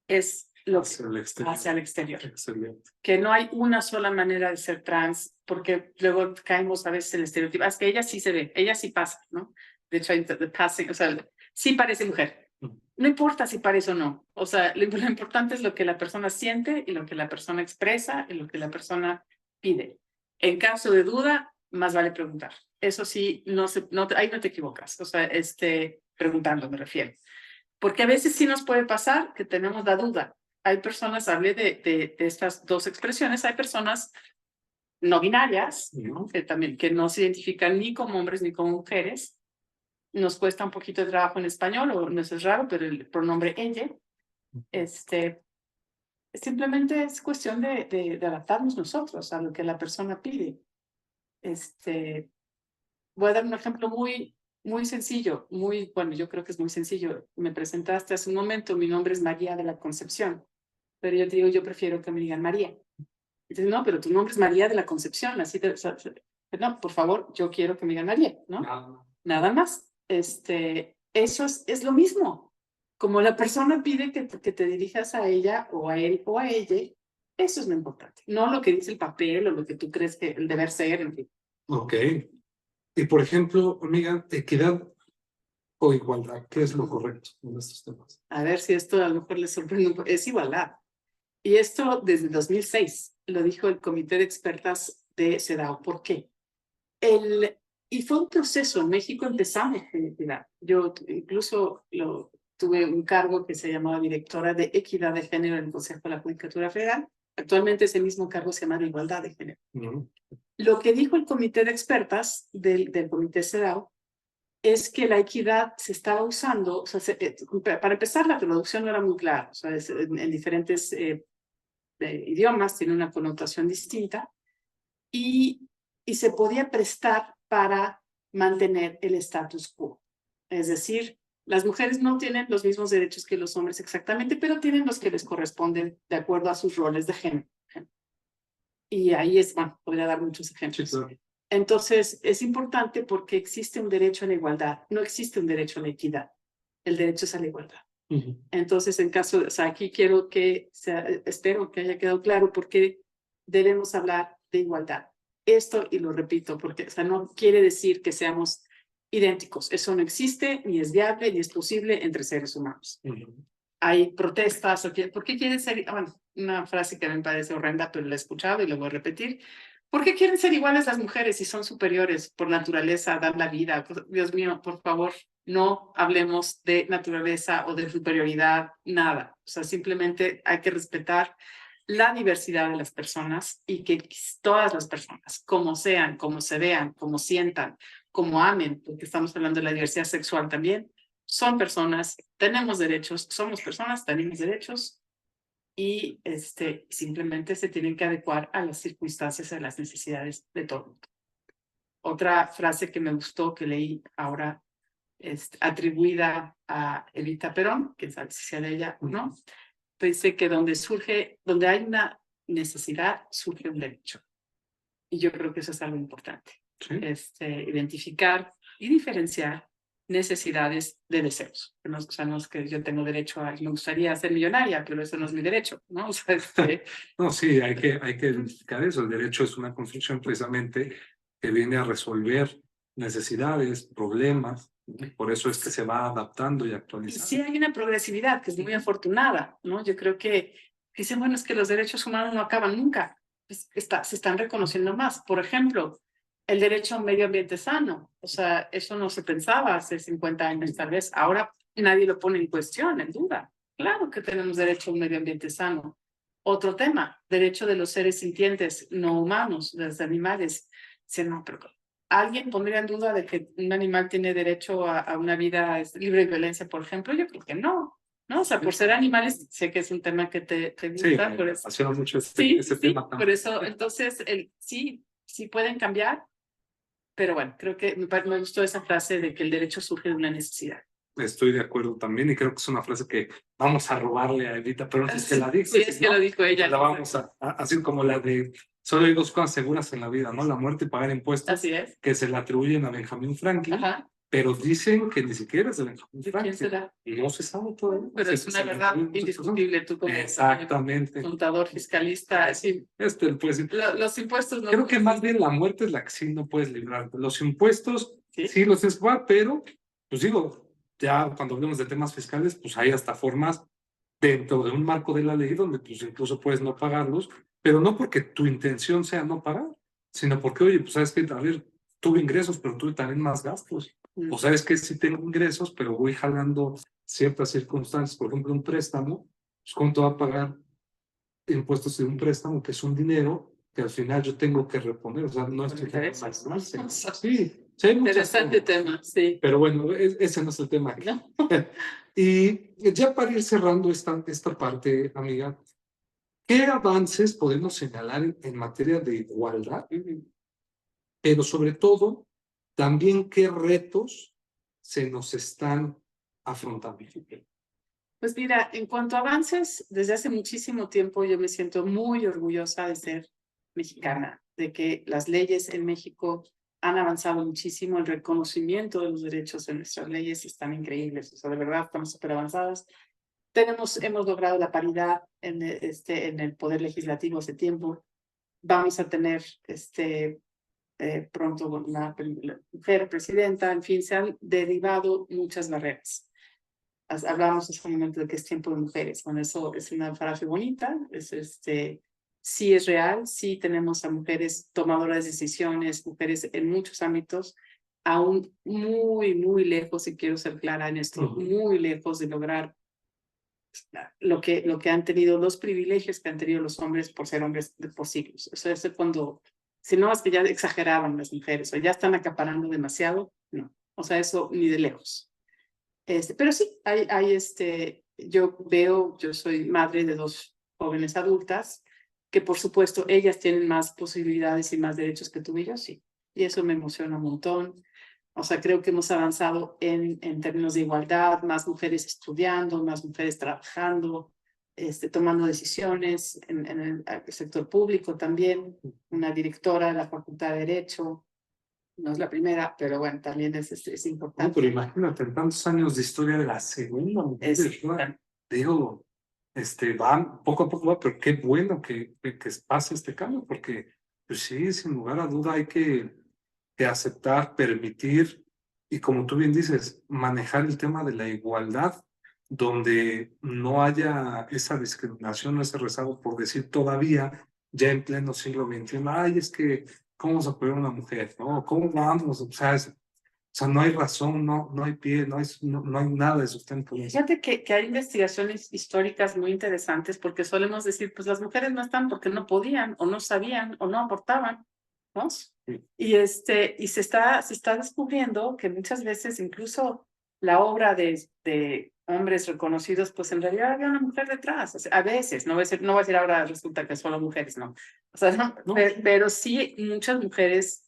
es lo hacia el exterior. Excelente. Que no hay una sola manera de ser trans, porque luego caemos a veces en el estereotipo. Es que ella sí se ve, ella sí pasa, ¿no? De hecho, o sea, sí parece mujer. No importa si parece o no. O sea, lo importante es lo que la persona siente y lo que la persona expresa y lo que la persona pide. En caso de duda, más vale preguntar. Eso sí, ahí no te equivocas. O sea, preguntando me refiero. Porque a veces sí nos puede pasar que tenemos la duda. Hay personas, hablé de estas dos expresiones, hay personas no binarias, ¿no? Que no se identifican ni como hombres ni como mujeres. Nos cuesta un poquito de trabajo en español, o no es raro, pero el pronombre ella, simplemente es cuestión de adaptarnos nosotros a lo que la persona pide. Voy a dar un ejemplo muy sencillo, bueno, yo creo que es muy sencillo. Me presentaste hace un momento, mi nombre es María de la Concepción, pero yo te digo, yo prefiero que me digan María. Entonces, no, pero tu nombre es María de la Concepción, así o sea, no, por favor, yo quiero que me digan María, ¿no? Nada más. Eso es lo mismo. Como la persona pide que te dirijas a ella o a él o a ella, eso es lo importante. No lo que dice el papel o lo que tú crees que el deber ser, en fin. Ok. Y por ejemplo, amiga, equidad o igualdad, ¿qué es lo correcto en estos temas? A ver si esto a lo mejor les sorprende un poco. Es igualdad. Y esto desde 2006 lo dijo el comité de expertas de CEDAW. ¿Por qué? Y fue un proceso. En México empezamos con equidad. Yo incluso tuve un cargo que se llamaba directora de equidad de género en el Consejo de la Judicatura Federal. Actualmente ese mismo cargo se llama de igualdad de género. Lo que dijo el comité de expertas del comité CEDAW es que la equidad se estaba usando, o sea, para empezar, la traducción no era muy clara, o sea, en diferentes idiomas tiene una connotación distinta y se podía prestar para mantener el status quo. Es decir, las mujeres no tienen los mismos derechos que los hombres exactamente, pero tienen los que les corresponden de acuerdo a sus roles de género. Y ahí bueno, podría dar muchos ejemplos. Sí, claro. Entonces, es importante porque existe un derecho a la igualdad, no existe un derecho a la equidad. El derecho es a la igualdad. Entonces, o sea, aquí quiero espero que haya quedado claro por qué debemos hablar de igualdad. Esto, y lo repito, porque o sea, no quiere decir que seamos idénticos. Eso no existe, ni es viable, ni es posible entre seres humanos. Hay protestas, ¿por qué quieren ser? Bueno, una frase que me parece horrenda, pero la he escuchado y la voy a repetir. ¿Por qué quieren ser iguales las mujeres si son superiores por naturaleza, dar la vida? Dios mío, por favor, no hablemos de naturaleza o de superioridad, nada. O sea, simplemente hay que respetar la diversidad de las personas y que todas las personas, como sean, como se vean, como sientan, como amen, porque estamos hablando de la diversidad sexual también, son personas, tenemos derechos, somos personas, tenemos derechos y simplemente se tienen que adecuar a las circunstancias, a las necesidades de todo el mundo. Otra frase que me gustó, que leí ahora, atribuida a Evita Perón, que sabe si sea de ella o no, dice que donde hay una necesidad, surge un derecho. Y yo creo que eso es algo importante. Sí. Identificar y diferenciar necesidades de deseos. O sea, no es que yo tengo derecho me gustaría ser millonaria, pero eso no es mi derecho, ¿no? O sea, No, sí, hay que identificar eso. El derecho es una construcción precisamente que viene a resolver necesidades, problemas. Por eso es que se va adaptando y actualizando. Sí hay una progresividad que es muy afortunada, ¿no? Yo creo que dicen, bueno, es que los derechos humanos no acaban nunca. Se están reconociendo más. Por ejemplo, el derecho a un medio ambiente sano. O sea, eso no se pensaba hace 50 años tal vez. Ahora nadie lo pone en cuestión, en duda. Claro que tenemos derecho a un medio ambiente sano. Otro tema, derecho de los seres sintientes no humanos, de los animales. No, pero ¿alguien pondría en duda de que un animal tiene derecho a una vida libre de violencia, por ejemplo? Yo creo que no. ¿No? O sea, por ser animales, sé que es un tema que te gusta. Sí, por me eso. apasiona mucho ese tema también. Por eso, entonces, sí pueden cambiar, pero bueno, creo que me gustó esa frase de que el derecho surge de una necesidad. Estoy de acuerdo también y creo que es una frase que vamos a robarle a Evita, pero es que la dijo. Sí, es que lo dijo ella. La vamos a así como la de solo hay dos cosas seguras en la vida, ¿no? La muerte y pagar impuestos. Así es. Que se le atribuyen a Benjamin Franklin. Ajá. Pero dicen que ni siquiera es de Benjamin ¿De Franklin. quién será? No se sabe todavía. Pero es una verdad indiscutible, tú como exactamente. Contador, fiscalista, sí. Pues, Los impuestos no. Creo que más bien la muerte es la que sí no puedes librar. Los impuestos sí los es pero pues digo, ya cuando hablemos de temas fiscales, pues hay hasta formas dentro de un marco de la ley donde pues incluso puedes no pagarlos, pero no porque tu intención sea no pagar, sino porque, oye, pues sabes que, a ver, tuve ingresos, pero tuve también más gastos. O sabes que sí tengo ingresos, pero voy jalando ciertas circunstancias, por ejemplo, un préstamo, pues ¿cuánto va a pagar impuestos de un préstamo? Que es un dinero que al final yo tengo que reponer, o sea, no es que sí, hay interesante tema, sí. Pero bueno, ese no es el tema. ¿No? Y ya para ir cerrando esta parte, amiga, ¿Qué avances podemos señalar en materia de igualdad? Ujú. Pero sobre todo, también qué retos se nos están afrontando. Pues mira, en cuanto a avances, desde hace muchísimo tiempo yo me siento muy orgullosa de ser mexicana, de que las leyes en México han avanzado muchísimo, el reconocimiento de los derechos en nuestras leyes están increíbles, o sea, de verdad estamos súper avanzadas. Hemos logrado la paridad en el poder legislativo hace tiempo. Vamos a tener pronto una mujer presidenta, en fin, se han derivado muchas barreras. Hablábamos hace un momento de que es tiempo de mujeres. Bueno, eso es una frase bonita, sí es real, sí tenemos a mujeres tomadoras de decisiones, mujeres en muchos ámbitos, aún muy lejos, y quiero ser clara en esto, muy lejos de lograr lo que han tenido, los privilegios que han tenido los hombres por ser hombres por siglos. Eso es cuando, si no es que ya exageraban las mujeres o ya están acaparando demasiado, no. O sea, eso ni de lejos. Pero sí, yo soy madre de 2 jóvenes adultas, que por supuesto ellas tienen más posibilidades y más derechos que tú y yo, sí. Y eso me emociona un montón. O sea, creo que hemos avanzado en términos de igualdad, más mujeres estudiando, más mujeres trabajando, tomando decisiones en el sector público también, una directora de la Facultad de Derecho. No es la primera, pero bueno, también es No, importante. pero imagínate, en tantos años de historia de la segunda mujer, Es- ¿verdad? Digo, van poco a poco, pero qué bueno que pase este cambio, porque pues sí, sin lugar a duda hay que aceptar, permitir y como tú bien dices, manejar el tema de la igualdad, donde no haya esa discriminación, ese rezago por decir todavía, ya en pleno siglo XXI, ay, es que, ¿cómo vamos a apoyar a una mujer? ¿No? ¿Cómo vamos? O sea, no hay razón, no hay pie, no hay nada de sustento. Fíjate que hay investigaciones históricas muy interesantes porque solemos decir, pues las mujeres no están porque no podían o no sabían o no aportaban, ¿no? Sí. Y se está descubriendo que muchas veces incluso la obra de hombres reconocidos, pues en realidad había una mujer detrás. O sea, a veces, no voy a decir ahora resulta que solo mujeres, no. O sea, No. pero sí muchas mujeres.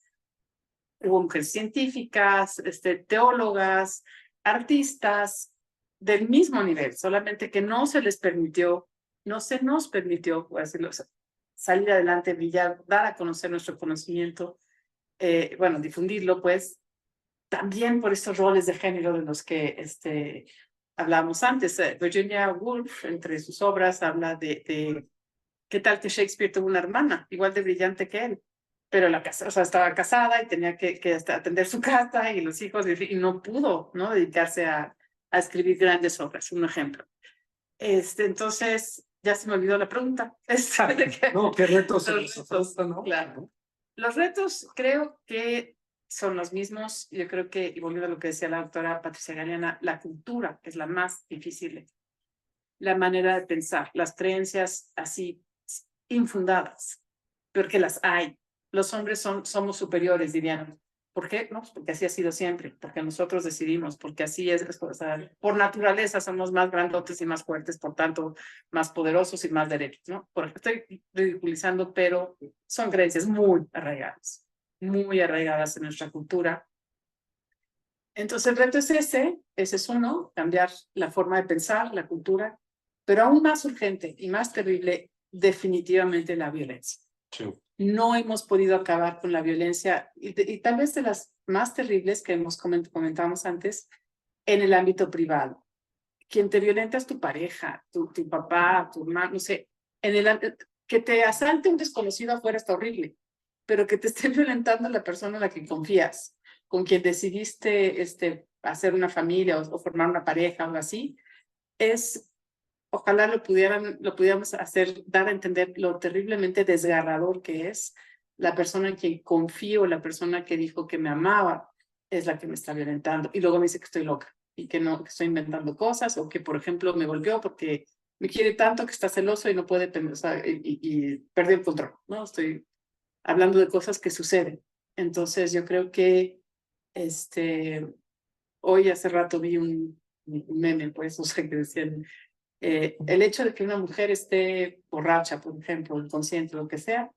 Hubo mujeres científicas, teólogas, artistas del mismo nivel, solamente que no se les permitió, no se nos permitió, por decirlo, salir adelante, brillar, dar a conocer nuestro conocimiento, bueno, difundirlo, pues, también por estos roles de género de los que hablábamos antes. Virginia Woolf, entre sus obras, habla de qué tal que Shakespeare tuvo una hermana, igual de brillante que él, pero o sea, estaba casada y tenía que atender su casa y los hijos, y no pudo, ¿no? Dedicarse a escribir grandes obras, un ejemplo. Entonces, ya se me olvidó la pregunta. No, qué retos se Los nos retos, afrontan, ¿no? claro. Los retos creo que son los mismos. Yo creo que, y volviendo a lo que decía la doctora Patricia Galeana, la cultura es la más difícil. La manera de pensar, las creencias así infundadas, porque las hay. Los hombres somos superiores, dirían. ¿Por qué? No, porque así ha sido siempre, porque nosotros decidimos, porque así es, o sea, por naturaleza somos más grandotes y más fuertes, por tanto, más poderosos y más derechos, ¿no? Estoy ridiculizando, pero son creencias muy arraigadas en nuestra cultura. Entonces el reto es ese es uno, cambiar la forma de pensar, la cultura, pero aún más urgente y más terrible, definitivamente la violencia. Sí. No hemos podido acabar con la violencia y tal vez de las más terribles que comentamos antes en el ámbito privado. Quien te violenta es tu pareja, tu papá, tu hermano, no sé. Que te asalte un desconocido afuera está horrible, pero que te esté violentando la persona en la que confías, con quien decidiste hacer una familia o formar una pareja o algo así, ojalá lo pudiéramos hacer, dar a entender lo terriblemente desgarrador que es la persona en quien confío, la persona que dijo que me amaba, es la que me está violentando. Y luego me dice que estoy loca y que no, que estoy inventando cosas, o que, por ejemplo, me golpeó porque me quiere tanto que está celoso y no puede, o sea, y perdió el control, ¿no? Estoy hablando de cosas que suceden. Entonces, yo creo que hoy hace rato vi un meme, pues, o sea, que decían, El hecho de que una mujer esté borracha, por ejemplo, inconsciente, lo que sea,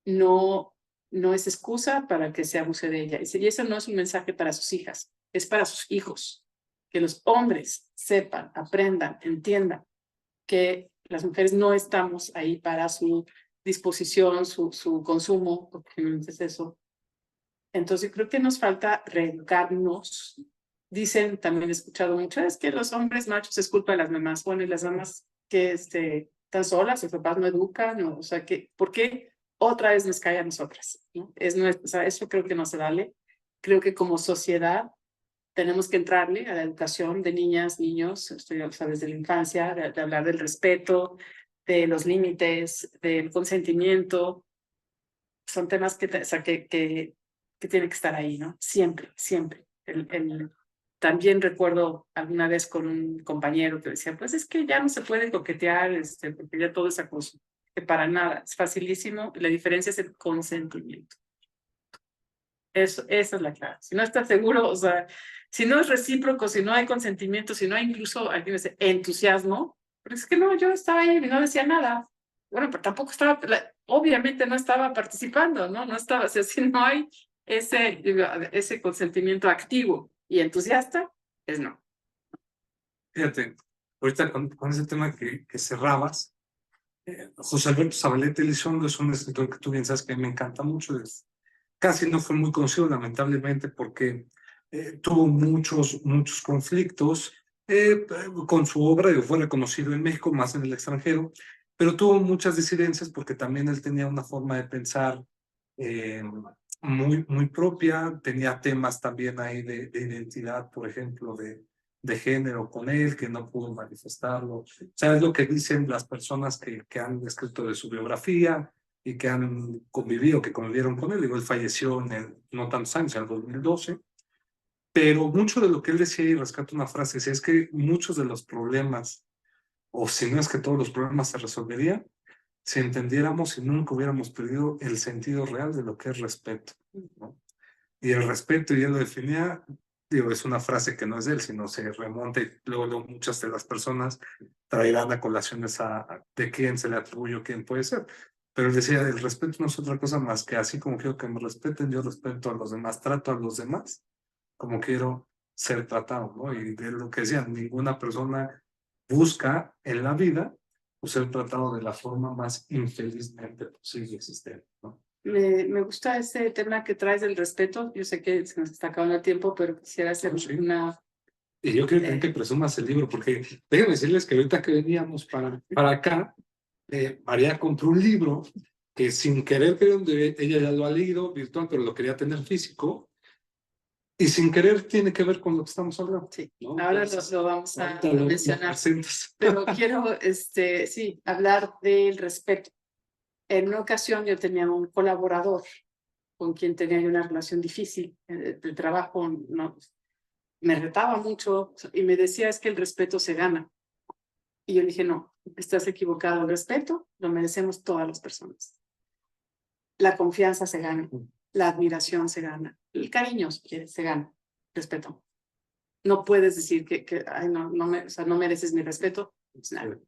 no es excusa para que se abuse de ella. Y eso no es un mensaje para sus hijas, es para sus hijos. Que los hombres sepan, aprendan, entiendan que las mujeres no estamos ahí para su disposición, su consumo, porque no es eso. Entonces creo que nos falta reeducarnos. Dicen, también he escuchado mucho, es que los hombres machos es culpa de las mamás. Bueno, y las mamás que están solas, sus papás no educan, o sea, ¿por qué otra vez nos cae a nosotras? ¿No? O sea, eso creo que no se vale. Creo que como sociedad tenemos que entrarle a la educación de niñas, niños, o sea, desde la infancia, de hablar del respeto, de los límites, del consentimiento. Son temas o sea, que tienen que estar ahí, ¿no? Siempre, siempre. También recuerdo alguna vez con un compañero que decía, pues es que ya no se puede coquetear, porque ya todo es acoso. Que para nada, es facilísimo. La diferencia es el consentimiento. Esa es la clave. Si no estás seguro, o sea, si no es recíproco, si no hay consentimiento, si no hay incluso, alguien dice, entusiasmo, pero es que no, yo estaba ahí y no decía nada. Bueno, pero tampoco estaba, obviamente no estaba participando, ¿no? No estaba, o sea, si no hay ese consentimiento activo y entusiasta, es no. Fíjate, ahorita con ese tema que cerrabas, José Alberto Zavaleta Elizondo es un escritor que tú bien sabes que me encanta mucho. Casi no fue muy conocido, lamentablemente, porque tuvo muchos conflictos con su obra y fue reconocido en México, más en el extranjero, pero tuvo muchas disidencias porque también él tenía una forma de pensar eh, muy propia, tenía temas también ahí de identidad, por ejemplo, de género con él, que no pudo manifestarlo. O sea, es lo que dicen las personas que han escrito de su biografía y que han convivido, que convivieron con él. Digo, él falleció no tantos años, en el 2012, pero mucho de lo que él decía, y rescato una frase, es que muchos de los problemas, o si no es que todos los problemas se resolverían, si entendiéramos y nunca hubiéramos perdido el sentido real de lo que es respeto, ¿no? Y el respeto, y él lo definía, digo, es una frase que no es de él, sino se remonta y luego muchas de las personas traerán a colaciones de quién se le atribuye o quién puede ser. Pero él decía, el respeto no es otra cosa más que así como quiero que me respeten, yo respeto a los demás, trato a los demás como quiero ser tratado, ¿no? Y de lo que decía, ninguna persona busca en la vida ser tratado de la forma más infelizmente posible existente, ¿no? Me gusta ese tema que traes del respeto. Yo sé que se nos está acabando el tiempo, pero quisiera hacer Sí. una... Y yo quiero que presumas el libro, porque déjenme decirles que ahorita que veníamos para acá, María compró un libro que sin querer, creo que ella ya lo ha leído virtual, pero lo quería tener físico, y sin querer tiene que ver con lo que estamos hablando. Sí, ¿no? ahora Entonces, lo vamos a ahorita lo mencionar. presentas. Pero quiero, sí, hablar del respeto. En una ocasión yo tenía un colaborador con quien tenía yo una relación difícil. El trabajo no, me retaba mucho y me decía es que el respeto se gana. Y yo dije, no, estás equivocado. El respeto lo merecemos todas las personas. La confianza se gana, la admiración se gana, el cariño se gana, respeto. No puedes decir que ay, o sea, no mereces mi respeto. Pues nada.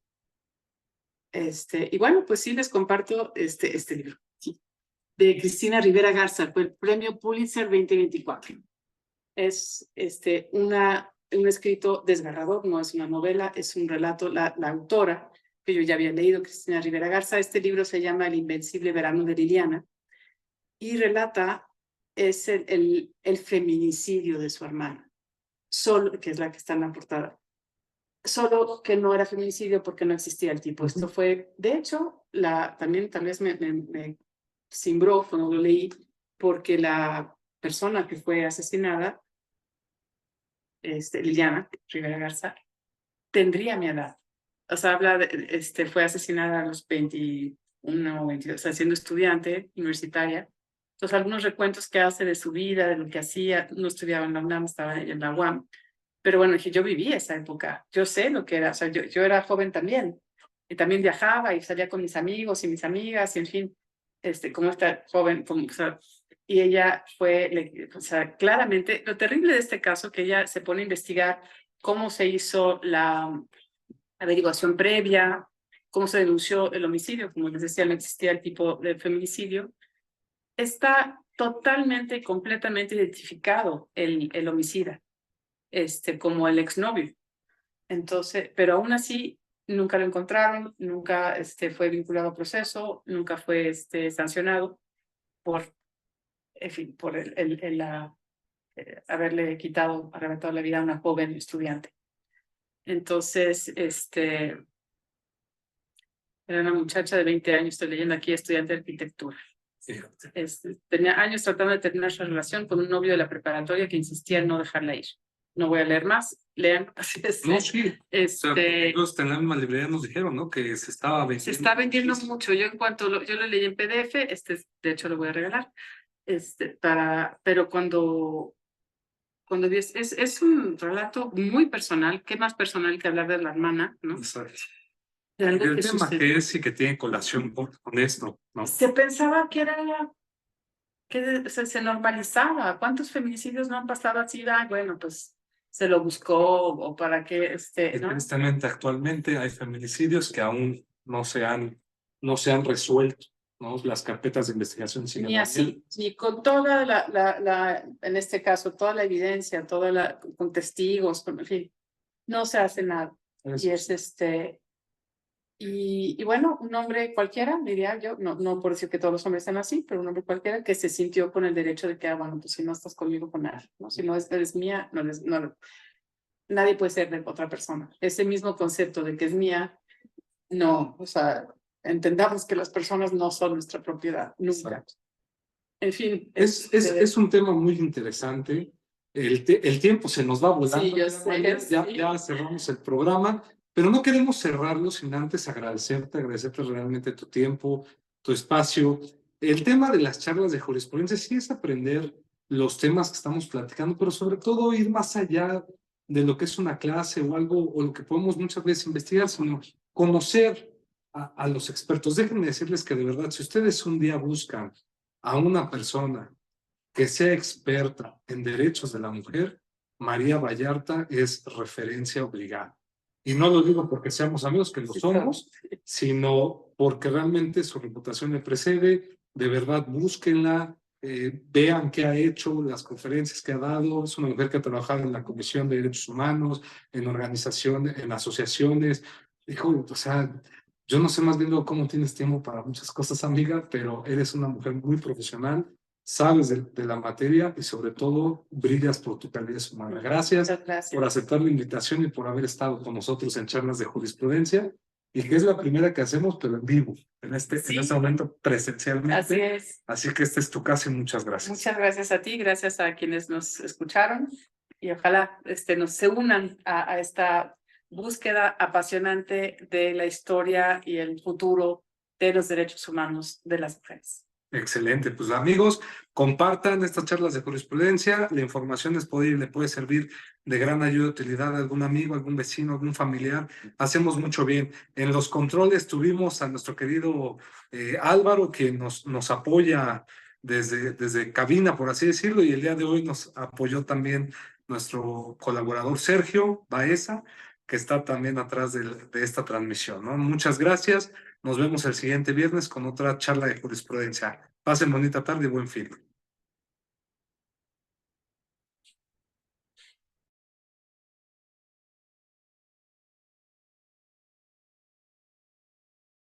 Y bueno, pues sí, les comparto este libro, sí, de Cristina Rivera Garza, fue el Premio Pulitzer 2024. Es un escrito desgarrador, no es una novela, es un relato. La autora, que yo ya había leído, Cristina Rivera Garza, este libro se llama El Invencible Verano de Liliana, y relata el feminicidio de su hermana, solo, que es la que está en la portada. Solo que no era feminicidio porque no existía el tipo. Esto fue, de hecho, también tal vez me cimbró cuando lo leí, porque la persona que fue asesinada, Liliana Rivera Garza, tendría mi edad. O sea, fue asesinada a los 21 o 22, o sea, siendo estudiante universitaria. Entonces, algunos recuentos que hace de su vida, de lo que hacía, no estudiaba en la UNAM, estaba en la UAM. Pero bueno, yo viví esa época, yo sé lo que era, o sea, yo era joven también, y también viajaba y salía con mis amigos y mis amigas, y en fin, como esta joven, o sea, y ella fue, o sea, claramente, lo terrible de este caso, que ella se pone a investigar cómo se hizo averiguación previa, cómo se denunció el homicidio, como les decía, no existía el tipo de feminicidio, está totalmente y completamente identificado el homicida, como el exnovio. Entonces, pero aún así nunca lo encontraron, nunca fue vinculado a proceso, nunca fue sancionado por, en fin, por haberle arrebatado la vida a una joven estudiante. Entonces, era una muchacha de 20 años, estoy leyendo aquí, estudiante de arquitectura. Tenía años tratando de terminar su relación con un novio de la preparatoria que insistía en no dejarla ir. No voy a leer más, lean. No, sí. O sea, ellos en la misma librería nos dijeron, ¿no? Que se estaba vendiendo. Se está vendiendo mucho. Yo en cuanto yo lo leí en PDF, de hecho lo voy a regalar. Pero cuando vi, es un relato muy personal, qué más personal que hablar de la hermana, ¿no? Exacto. De algo El que tema sucedió. que es y que tiene colación con esto, ¿no? Se pensaba que era que se normalizaba. ¿Cuántos feminicidios no han pasado así? Bueno, pues se lo buscó o para que Y ¿no? tristemente actualmente hay feminicidios que aún no se han resuelto, ¿no? Las carpetas de investigación siguen Ni así, abiertas. ni con toda en este caso, toda la evidencia, con testigos, en fin, no se hace nada. Eso Y es y bueno, un hombre cualquiera, diría yo, no por decir que todos los hombres sean así, pero un hombre cualquiera que se sintió con el derecho de que, bueno, pues si no estás conmigo, con nada, ¿no? Si no eres mía, nadie puede ser de otra persona. Ese mismo concepto de que es mía, no, o sea, entendamos que las personas no son nuestra propiedad, nunca. Exacto. En fin. Es un tema muy interesante. El tiempo se nos va volando. Sí, yo sé, Ya cerramos el programa, pero no queremos cerrarlo sin antes agradecerte realmente tu tiempo, tu espacio. El tema de las charlas de jurisprudencia sí es aprender los temas que estamos platicando, pero sobre todo ir más allá de lo que es una clase o algo, o lo que podemos muchas veces investigar, sino conocer a los expertos. Déjenme decirles que de verdad, si ustedes un día buscan a una persona que sea experta en derechos de la mujer, María Vallarta es referencia obligada. Y no lo digo porque seamos amigos, que lo somos, sino porque realmente su reputación le precede. De verdad, búsquenla, vean qué ha hecho, las conferencias que ha dado. Es una mujer que ha trabajado en la Comisión de Derechos Humanos, en organizaciones, en asociaciones. Hijo, o sea, yo no sé más bien cómo tienes tiempo para muchas cosas, amiga, pero eres una mujer muy profesional, sabes de la materia y sobre todo brillas por tu calidez humana. Gracias por aceptar la invitación y por haber estado con nosotros en charlas de jurisprudencia, y que es la primera que hacemos, pero en vivo, en este momento presencialmente. Así es. Así que esta es tu casa y muchas gracias. Muchas gracias a ti, gracias a quienes nos escucharon y ojalá se unan a esta búsqueda apasionante de la historia y el futuro de los derechos humanos de las mujeres. Excelente, pues amigos, compartan estas charlas de jurisprudencia, la información disponible puede servir de gran ayuda, utilidad a algún amigo, algún vecino, algún familiar. Hacemos mucho bien. En los controles tuvimos a nuestro querido Álvaro, que nos apoya desde cabina, por así decirlo, y el día de hoy nos apoyó también nuestro colaborador Sergio Baeza, que está también atrás de esta transmisión, ¿no? Muchas gracias. Nos vemos el siguiente viernes con otra charla de jurisprudencia. Pasen bonita tarde y buen fin.